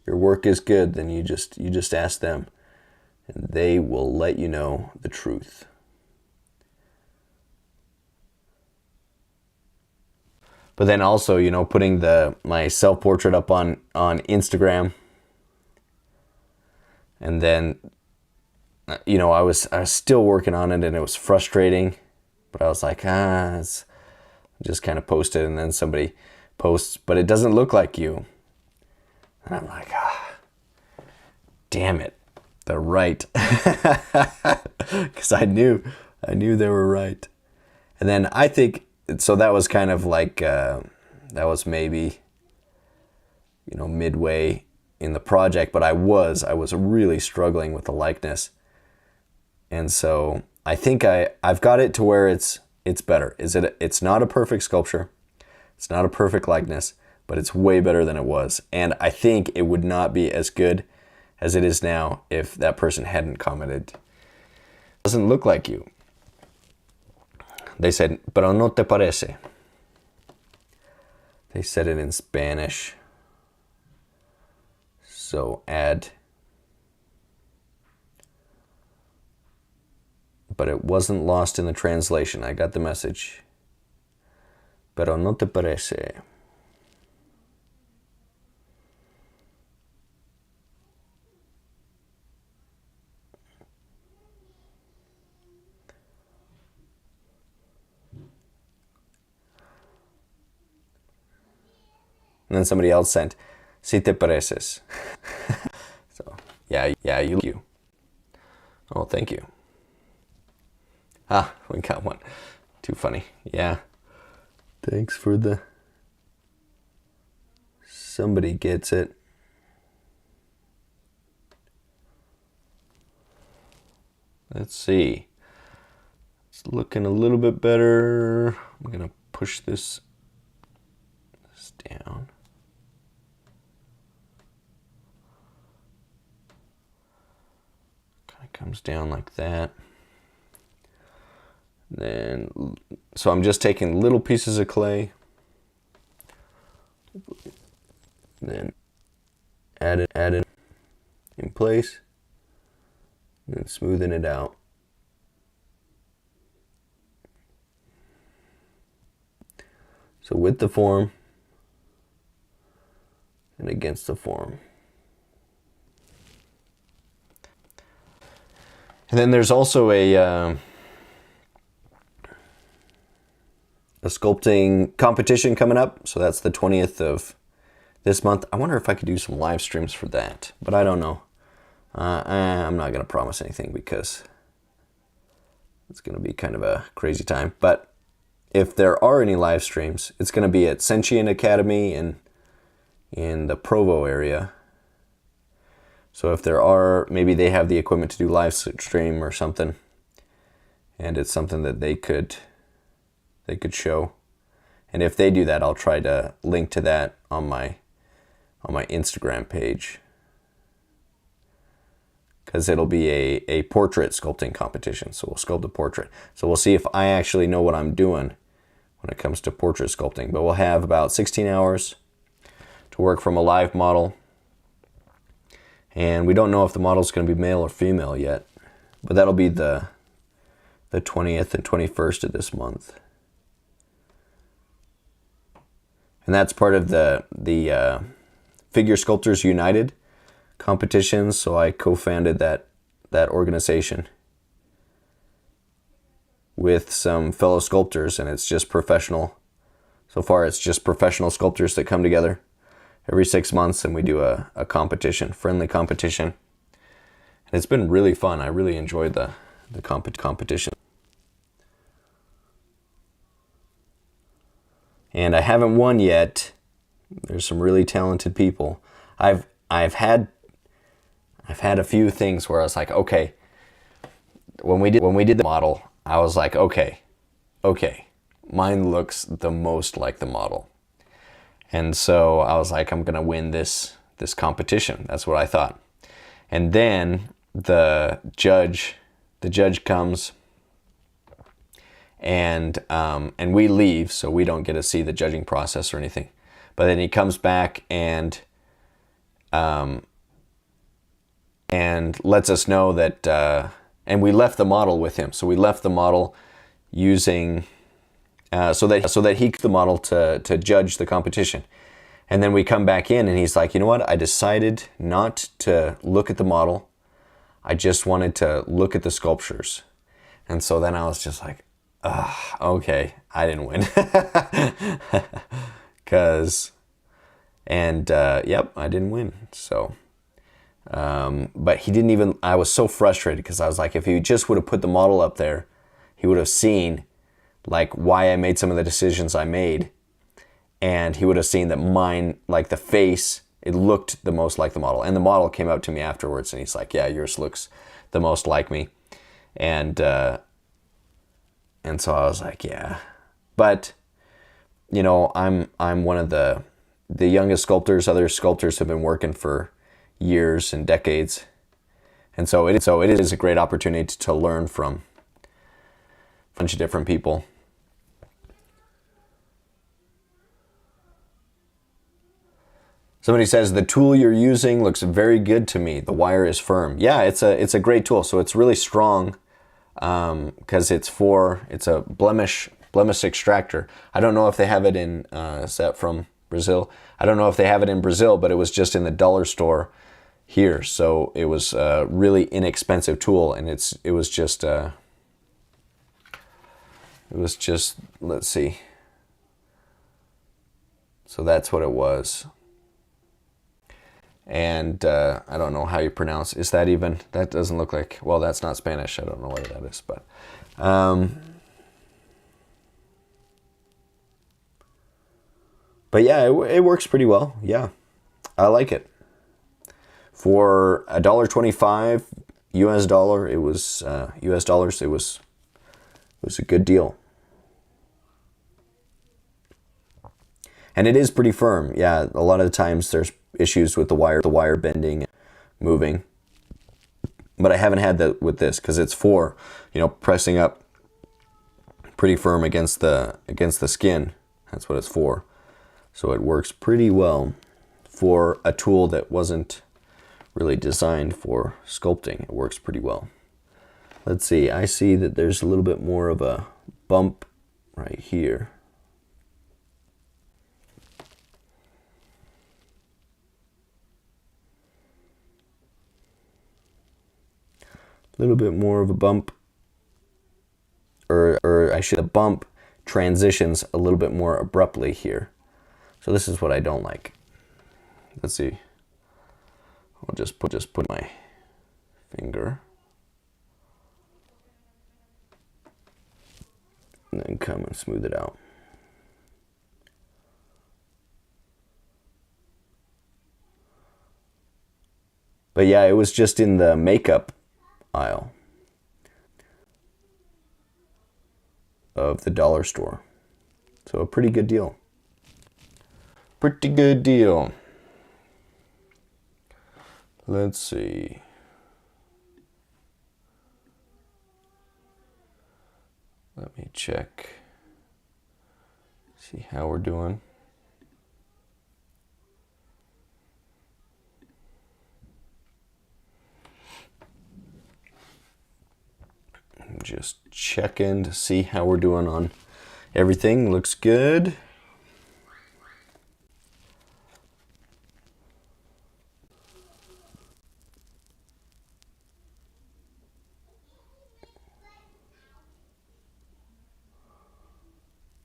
work is good, then you just ask them, and they will let you know the truth. But then also, putting my self-portrait up on Instagram, and then I was still working on it, and it was frustrating, but I was like, just kind of post it, and then somebody posts, but it doesn't look like you. And I'm like, damn it, they're right. Because I knew they were right. And then I think, so that was kind of like, that was maybe, midway in the project, but I was really struggling with the likeness. And so I think I've got it to where it's better. It's not a perfect sculpture. It's not a perfect likeness, but it's way better than it was. And I think it would not be as good as it is now if that person hadn't commented, doesn't look like you. They said, pero no te parece. They said it in Spanish. So add. But it wasn't lost in the translation. I got the message. Pero no te parece. And then somebody else sent, si te pareces. So, yeah, you. Oh, thank you. We got one. Too funny. Yeah. Thanks for the... Somebody gets it. Let's see. It's looking a little bit better. I'm gonna push this down. Kind of comes down like that. Then, so I'm just taking little pieces of clay, then add it in place, and then smoothing it out. So with the form and against the form. And then there's also a sculpting competition coming up. So that's the 20th of this month. I wonder if I could do some live streams for that, but I don't know. I'm not going to promise anything because it's going to be kind of a crazy time. But if there are any live streams, it's going to be at Sentient Academy in the Provo area. So if there are, maybe they have the equipment to do live stream or something, and it's something that they could show. And if they do that, I'll try to link to that on my Instagram page, because it'll be a portrait sculpting competition. So we'll sculpt a portrait. So we'll see if I actually know what I'm doing when it comes to portrait sculpting. But we'll have about 16 hours to work from a live model. And we don't know if the model's going to be male or female yet, but that'll be the 20th and 21st of this month. And that's part of the Figure Sculptors United competitions. So I co-founded that organization with some fellow sculptors, and it's just professional. So far, it's just professional sculptors that come together every 6 months, and we do a competition, friendly competition. And it's been really fun. I really enjoyed the competition. And I haven't won yet. There's some really talented people. I've had a few things where I was like, okay, when we did the model, I was like, okay, mine looks the most like the model. And so I was like, I'm gonna win this competition. That's what I thought. And then the judge comes, and we leave, so we don't get to see the judging process or anything. But then he comes back and lets us know that, and we left the model with him. So we left the model using, so that he could the model to judge the competition. And then we come back in and he's like, you know what? I decided not to look at the model. I just wanted to look at the sculptures. And so then I was just like, okay, I didn't win. Yep, I didn't win. So, but he didn't even, I was so frustrated because I was like, if he just would have put the model up there, he would have seen like why I made some of the decisions I made. And he would have seen that mine, like the face, it looked the most like the model. And the model came up to me afterwards and he's like, yeah, yours looks the most like me. And so I was like, yeah. But, you know, I'm one of the youngest sculptors. Other sculptors have been working for years and decades. And so it is a great opportunity to learn from a bunch of different people. Somebody says, the tool you're using looks very good to me. The wire is firm. Yeah, it's a great tool. So it's really strong because it's a blemish extractor. I don't know if they have it in, is that from Brazil? I don't know if they have it in Brazil, but it was just in the dollar store here. So it was a really inexpensive tool, and it was just, let's see. So that's what it was. And I don't know how you pronounce, is that even, that doesn't look like, well, that's not Spanish. I don't know what that is, but yeah, it works pretty well. Yeah, I like it. For $1.25, US dollar, it was US dollars, it was a good deal. And it is pretty firm. Yeah, a lot of the times there's issues with the wire bending and moving. But I haven't had that with this because it's for, you know, pressing up pretty firm against the skin. That's what it's for. So it works pretty well for a tool that wasn't really designed for sculpting. It works pretty well. Let's see, I see that there's a little bit more of a bump right here. A little bit more of a bump, or I should, the bump transitions a little bit more abruptly here. So this is what I don't like. Let's see. I'll just put my finger and then come and smooth it out. But yeah, it was just in the makeup aisle of the dollar store. So a pretty good deal. Pretty good deal. Let's see. Let me check. See how we're doing. Just checking to see how we're doing on everything. Looks good.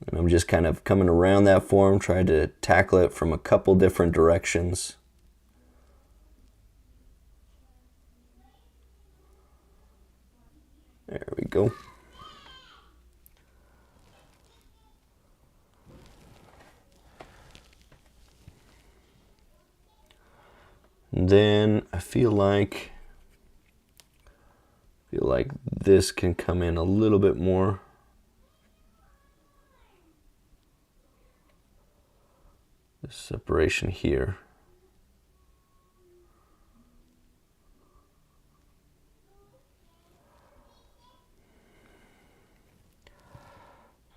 And I'm just kind of coming around that form, trying to tackle it from a couple different directions. There we go. And then I feel like this can come in a little bit more. This separation here.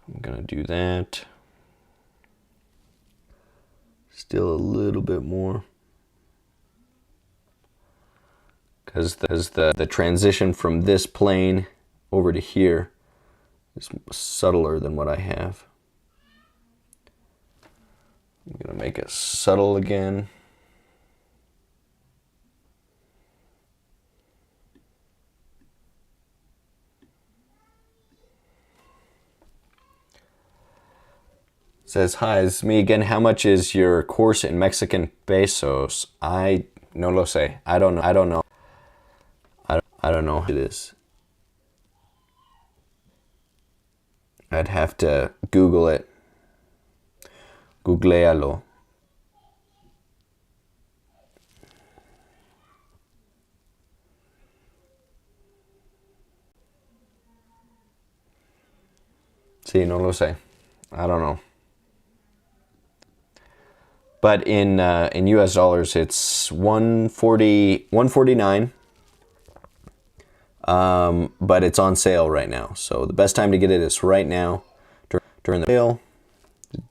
I'm gonna do that. Still a little bit more. Because the transition from this plane over to here is subtler than what I have. I'm gonna make it subtle again. Says, hi, it's me again. How much is your course in Mexican pesos? I no lo sé. I don't know. I don't know what it is. I'd have to Google it. Googlealo. Sí, no lo sé. I don't know. But in US dollars, it's 149. But it's on sale right now. So the best time to get it is right now during the sale.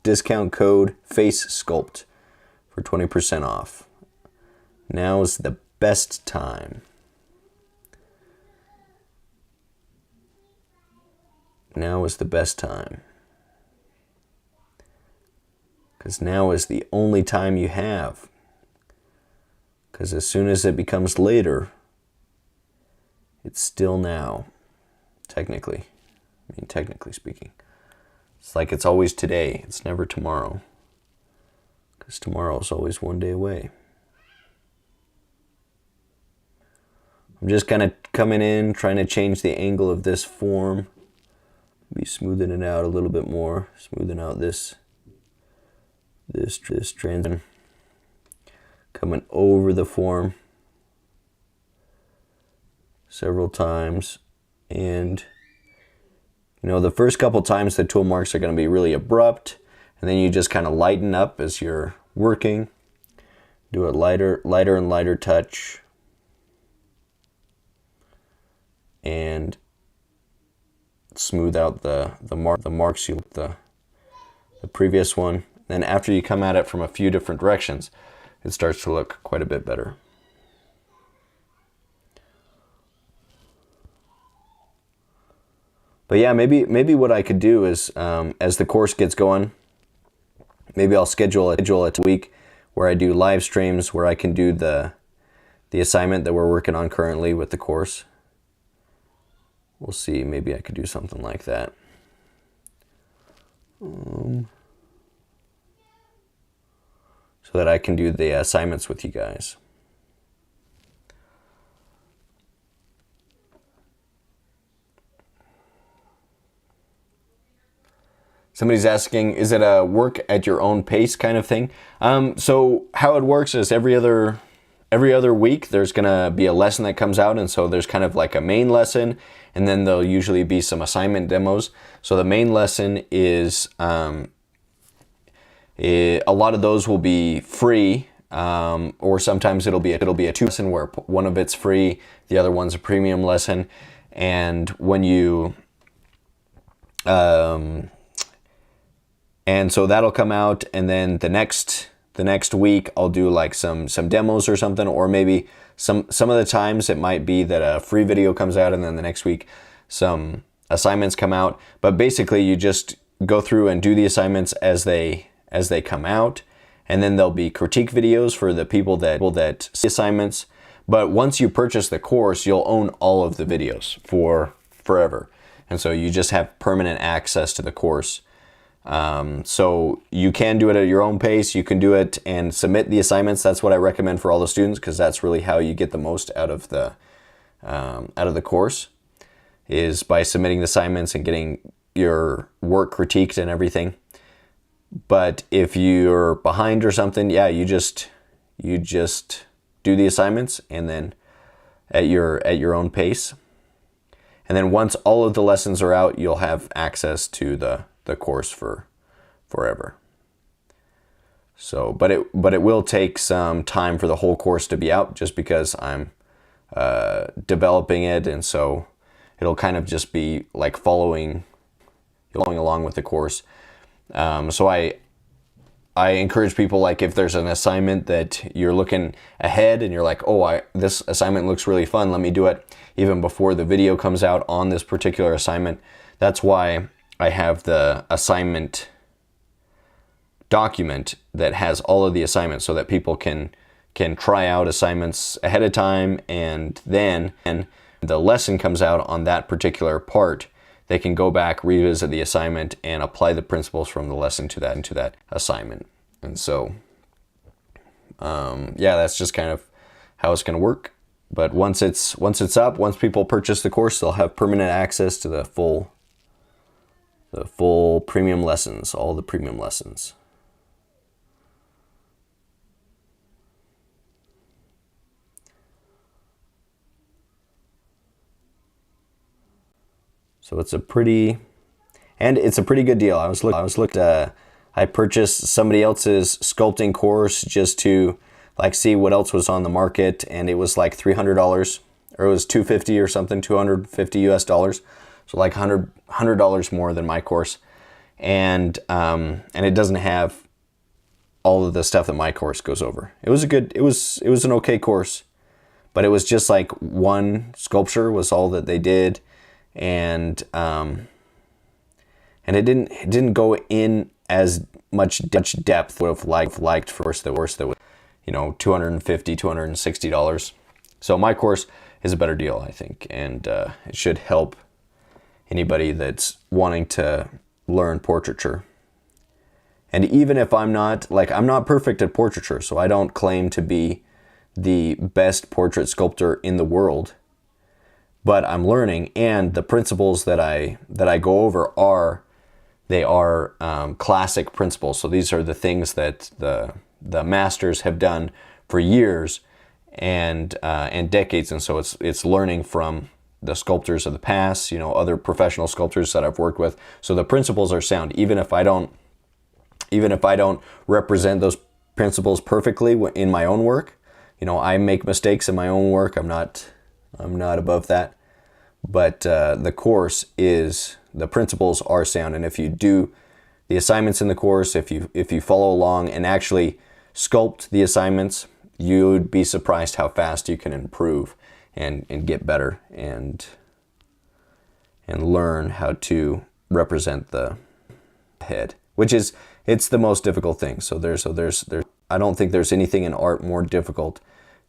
Discount code FaceSculpt for 20% off. Now is the best time. Now is the best time. Because now is the only time you have. Because as soon as it becomes later, it's still now. Technically. I mean, technically speaking. It's like it's always today. It's never tomorrow. Because tomorrow is always one day away. I'm just kind of coming in, trying to change the angle of this form. Be smoothing it out a little bit more. Smoothing out this transition. Coming over the form. several times. And you know, the first couple times the tool marks are going to be really abrupt, and then you just kind of lighten up as you're working. Do a lighter and lighter touch. And smooth out the marks you the previous one. Then after you come at it from a few different directions, it starts to look quite a bit better. But yeah, maybe what I could do is, as the course gets going, maybe I'll schedule a week where I do live streams where I can do the assignment that we're working on currently with the course. We'll see, maybe I could do something like that. So that I can do the assignments with you guys. Somebody's asking, is it a work at your own pace kind of thing? So how it works is every other week there's gonna be a lesson that comes out, and so there's kind of like a main lesson, and then there'll usually be some assignment demos. So the main lesson is a lot of those will be free, or sometimes it'll be a two lesson where one of it's free, the other one's a premium lesson, and when you and so that'll come out, and then the next week I'll do like some demos or something, or maybe some of the times it might be that a free video comes out and then the next week some assignments come out. But basically you just go through and do the assignments as they come out, and then there'll be critique videos for the people that see assignments. But once you purchase the course, you'll own all of the videos for forever, and so you just have permanent access to the course. So you can do it at your own pace. You can do it and submit the assignments. That's what I recommend for all the students, because that's really how you get the most out of the course, is by submitting the assignments and getting your work critiqued and everything. But if you're behind or something, yeah, you just do the assignments and then at your own pace. And then once all of the lessons are out, you'll have access to the course for forever. So, but it will take some time for the whole course to be out, just because I'm developing it, and so it'll kind of just be like following along with the course. So I encourage people, like if there's an assignment that you're looking ahead and you're like, oh, this assignment looks really fun, let me do it even before the video comes out on this particular assignment. That's why I have the assignment document that has all of the assignments, so that people can try out assignments ahead of time, and then the lesson comes out on that particular part, they can go back, revisit the assignment, and apply the principles from the lesson to that assignment. And so, yeah, that's just kind of how it's going to work. But once it's up, once people purchase the course, they'll have permanent access to the full premium lessons, all the premium lessons. So it's a pretty good deal. I purchased somebody else's sculpting course just to like see what else was on the market, and it was like $300, or it was $250 or something, $250 US. So like $100 more than my course, and it doesn't have all of the stuff that my course goes over. It was an okay course, but it was just like one sculpture was all that they did, and it didn't go in as much depth would have liked for the course that was, you know, $250, $260. So my course is a better deal, I think, and it should help anybody that's wanting to learn portraiture. And even if I'm not perfect at portraiture, so I don't claim to be the best portrait sculptor in the world, but I'm learning, and the principles that I go over are classic principles. So these are the things that the masters have done for years, and decades, and so it's learning from the sculptors of the past, you know, other professional sculptors that I've worked with. So the principles are sound, even if I don't represent those principles perfectly in my own work. You know, I make mistakes in my own work. I'm not above that. But the course is, the principles are sound, and if you do the assignments in the course, if you follow along and actually sculpt the assignments, you'd be surprised how fast you can improve and get better and learn how to represent the head, which is, it's the most difficult thing. So there's I don't think there's anything in art more difficult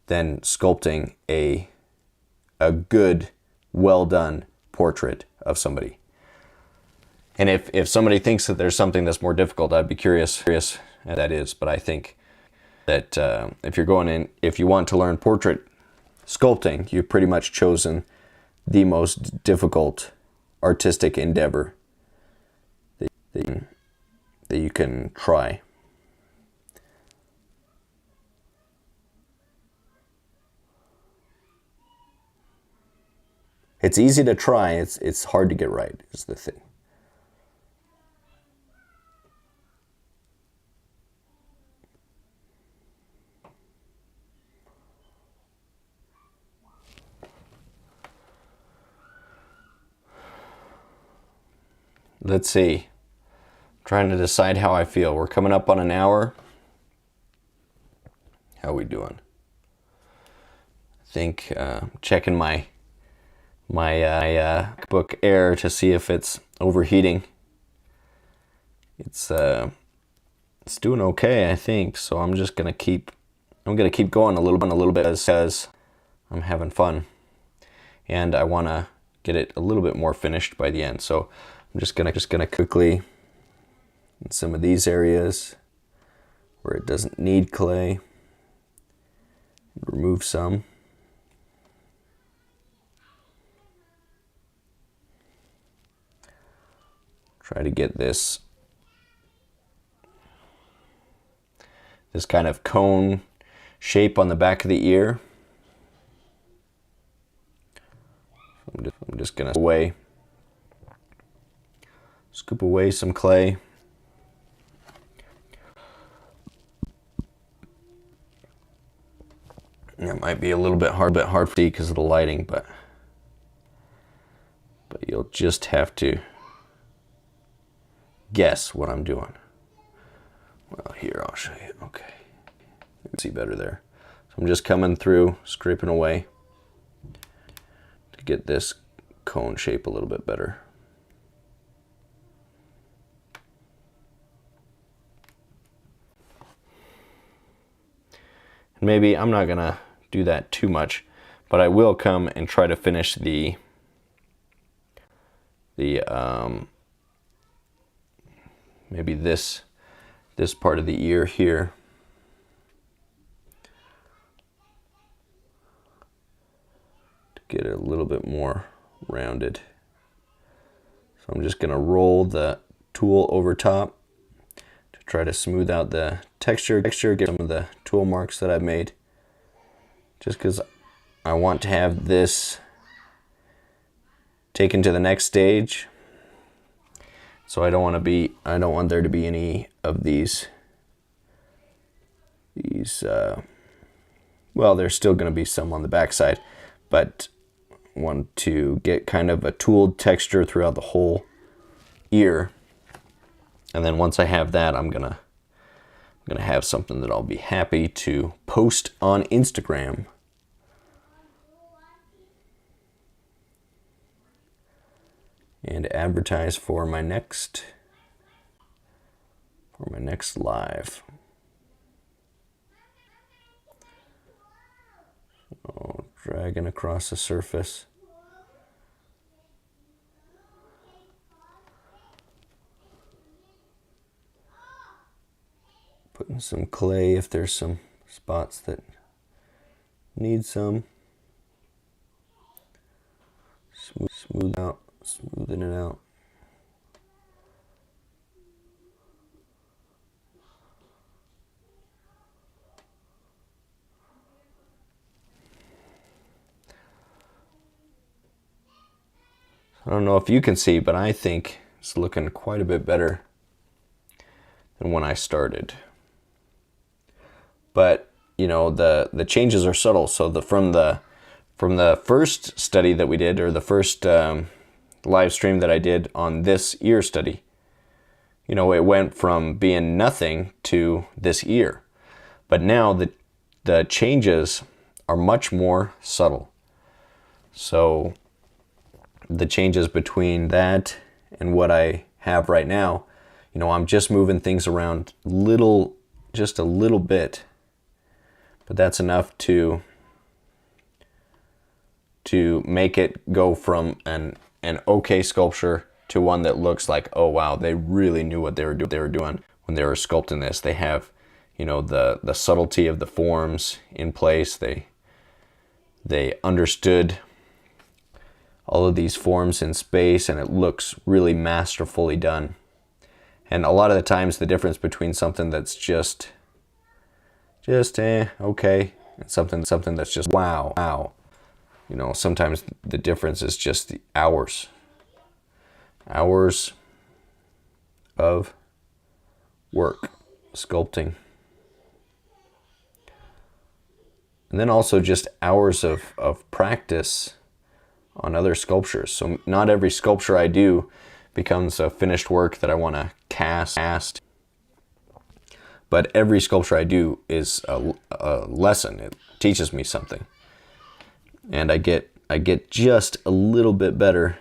than sculpting a good, well done portrait of somebody. And if somebody thinks that there's something that's more difficult, I'd be curious as that is. But I think that if you want to learn portrait sculpting, you've pretty much chosen the most difficult artistic endeavor that you can try. It's easy to try, it's hard to get right, is the thing. Let's see. Trying to decide how I feel. We're coming up on an hour. How are we doing? I think checking my MacBook Air to see if it's overheating. It's doing okay, I think. So I'm just gonna keep going a little bit as I'm having fun, and I want to get it a little bit more finished by the end. So I'm just gonna quickly, in some of these areas where it doesn't need clay, remove some. Try to get this kind of cone shape on the back of the ear. I'm just gonna scoop away some clay. It might be a little bit hard to see because of the lighting, but you'll just have to guess what I'm doing. Well, here, I'll show you. Okay, you can see better there. So I'm just coming through, scraping away to get this cone shape a little bit better. Maybe I'm not gonna do that too much, but I will come and try to finish the maybe this part of the ear here. To get it a little bit more rounded. So I'm just gonna roll the tool over top to try to smooth out the texture, get some of the tool marks that I've made, just because I want to have this taken to the next stage. So I don't want there to be any of these well, there's still going to be some on the back side, but want to get kind of a tooled texture throughout the whole ear. And then once I have that, I'm gonna have something that I'll be happy to post on Instagram. And advertise for my next live. So dragging across the surface. Putting some clay if there's some spots that need some. Smoothing it out. I don't know if you can see, but I think it's looking quite a bit better than when I started. But you know, the changes are subtle. So from the first study that we did, or the first live stream that I did on this ear study, you know, it went from being nothing to this ear. But now the changes are much more subtle. So the changes between that and what I have right now, you know, I'm just moving things around just a little bit, but that's enough to make it go from an okay sculpture to one that looks like, oh wow, they really knew what they were doing when they were sculpting this. They have, you know, the subtlety of the forms in place. They understood all of these forms in space, and it looks really masterfully done. And a lot of the times the difference between something that's just okay, and something that's just wow, you know, sometimes the difference is just the hours of work sculpting. And then also just hours of practice on other sculptures. So not every sculpture I do becomes a finished work that I want to cast. But every sculpture I do is a lesson. It teaches me something. And I get just a little bit better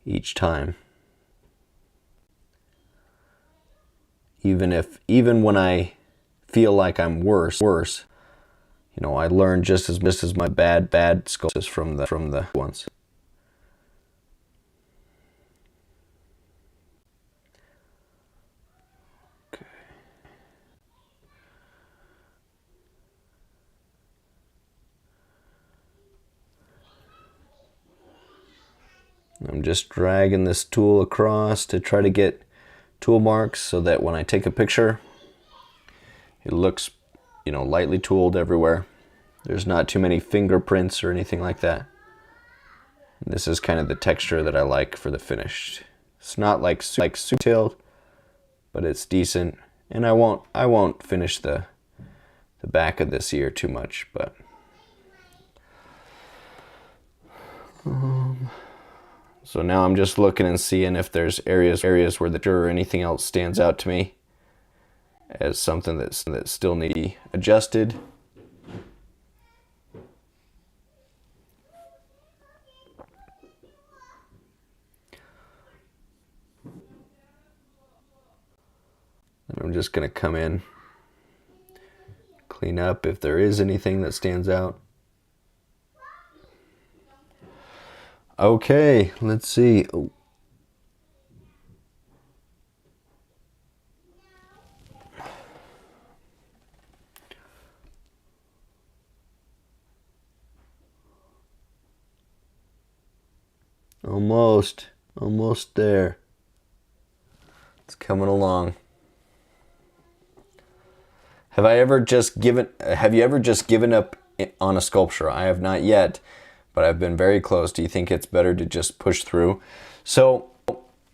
each time. Even when I feel like I'm worse, you know, I learn just as much as my bad sculptures from the ones. Okay. I'm just dragging this tool across to try to get tool marks so that when I take a picture, it looks, you know, lightly tooled everywhere. There's not too many fingerprints or anything like that. And this is kind of the texture that I like for the finished. It's not like super detailed, but it's decent. And I won't finish the back of this ear too much, but so now I'm just looking and seeing if there's areas where the or anything else stands out to me as something that still needs to be adjusted. And I'm just going to come in, clean up if there is anything that stands out. Okay, let's see. Oh. Almost there. It's coming along. Have you ever just given up on a sculpture? I have not yet, but I've been very close. Do you think it's better to just push through? So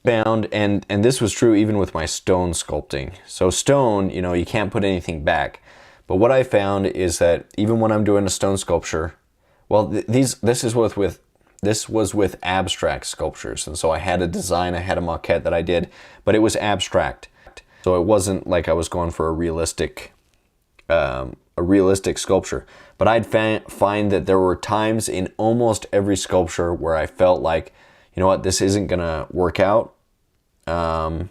found, and this was true even with my stone sculpting. So stone, you know, you can't put anything back. But what I found is that even when I'm doing a stone sculpture, well, this was with abstract sculptures, and so I had a design, I had a maquette that I did, but it was abstract. So it wasn't like I was going for a realistic sculpture. But I'd find that there were times in almost every sculpture where I felt like, you know what, this isn't gonna work out. I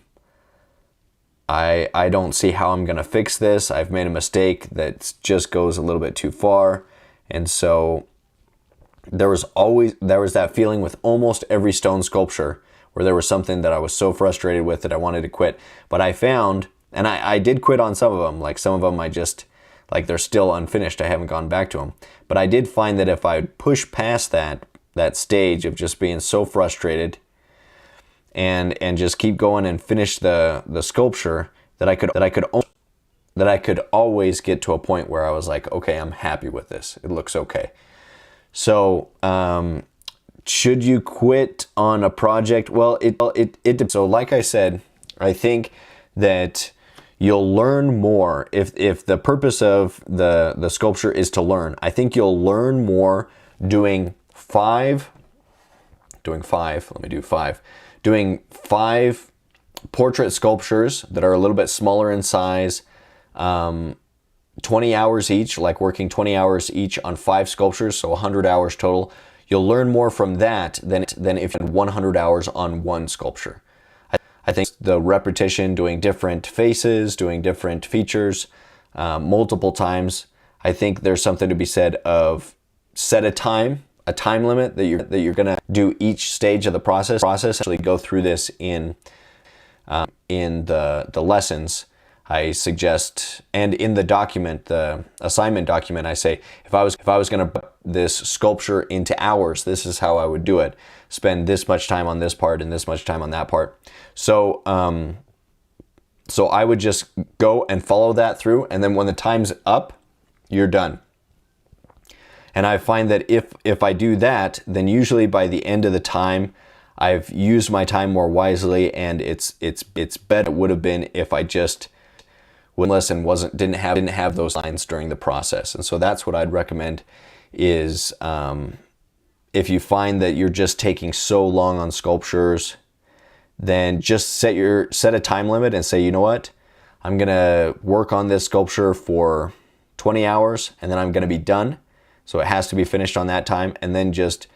don't see how I'm gonna fix this. I've made a mistake that just goes a little bit too far. And so there was that feeling with almost every stone sculpture where there was something that I was so frustrated with that I wanted to quit. But I found, and I did quit on some of them, like some of them I just, like they're still unfinished, I haven't gone back to them. But I did find that if I push past that stage of just being so frustrated and just keep going and finish the sculpture, that I could always get to a point where I was like, okay, I'm happy with this. It looks okay. So Should you quit on a project? Well, so like I said, I think that you'll learn more if the purpose of the sculpture is to learn. I think you'll learn more doing five, doing five portrait sculptures that are a little bit smaller in size, 20 hours each, like working 20 hours each on 5 sculptures, so 100 hours total. You'll learn more from that than if you had 100 hours on one sculpture. I think the repetition, doing different faces, doing different features multiple times, I think there's something to be said of set a time limit that you're gonna do each stage of the process. Actually go through this in the lessons. I suggest, and in the document, the assignment document, I say, if I was going to put this sculpture into hours, this is how I would do it. Spend this much time on this part and this much time on that part. So, so I would just go and follow that through, and then when the time's up, you're done. And I find that if I do that, then usually by the end of the time, I've used my time more wisely, and it's better it would have been if I just listen didn't have those lines during the process. And so that's what I'd recommend is if you find that you're just taking so long on sculptures, then just set a time limit and say, you know what, I'm gonna work on this sculpture for 20 hours and then I'm gonna be done. So it has to be finished on that time, and then just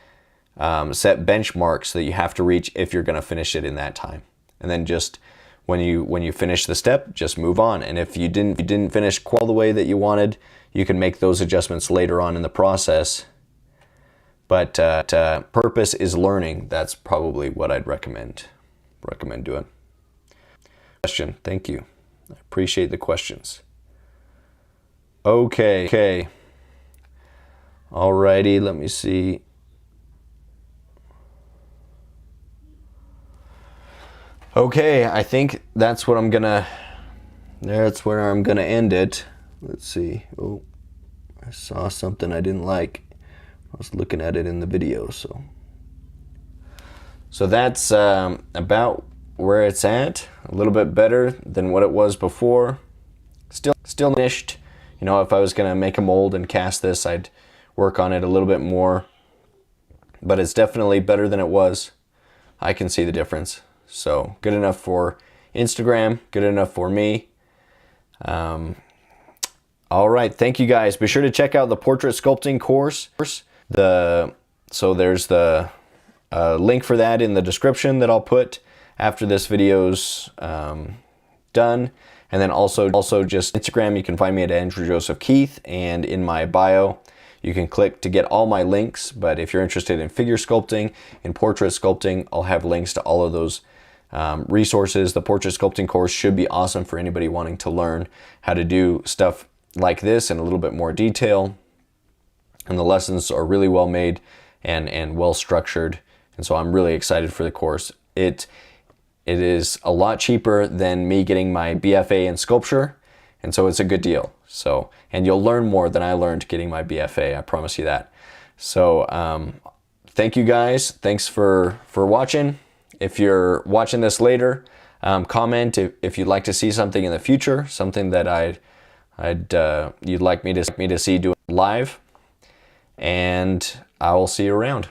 set benchmarks that you have to reach if you're gonna finish it in that time. And then just when you finish the step, just move on. And if you didn't finish all the way that you wanted, you can make those adjustments later on in the process. But purpose is learning. That's probably what I'd recommend doing. Question. Thank you. I appreciate the questions. Okay. Alrighty. Let me see. Okay, I think that's where I'm gonna end it. Let's see. Oh, I saw something I didn't like. I was looking at it in the video, so that's about where it's at. A little bit better than what it was before. Still finished. You know, if I was gonna make a mold and cast this, I'd work on it a little bit more. But it's definitely better than it was. I can see the difference. So good enough for Instagram, good enough for me. All right, thank you guys. Be sure to check out the portrait sculpting course. So there's the link for that in the description that I'll put after this video's done. And then also just Instagram, you can find me at Andrew Joseph Keith, and in my bio, you can click to get all my links. But if you're interested in figure sculpting and portrait sculpting, I'll have links to all of those resources. The portrait sculpting course should be awesome for anybody wanting to learn how to do stuff like this in a little bit more detail. And the lessons are really well made and well structured. And so I'm really excited for the course. It is a lot cheaper than me getting my BFA in sculpture. And so it's a good deal. So, and you'll learn more than I learned getting my BFA. I promise you that. So thank you guys. Thanks for watching. If you're watching this later, comment if you'd like to see something in the future, something that you'd like me to see do live, and I will see you around.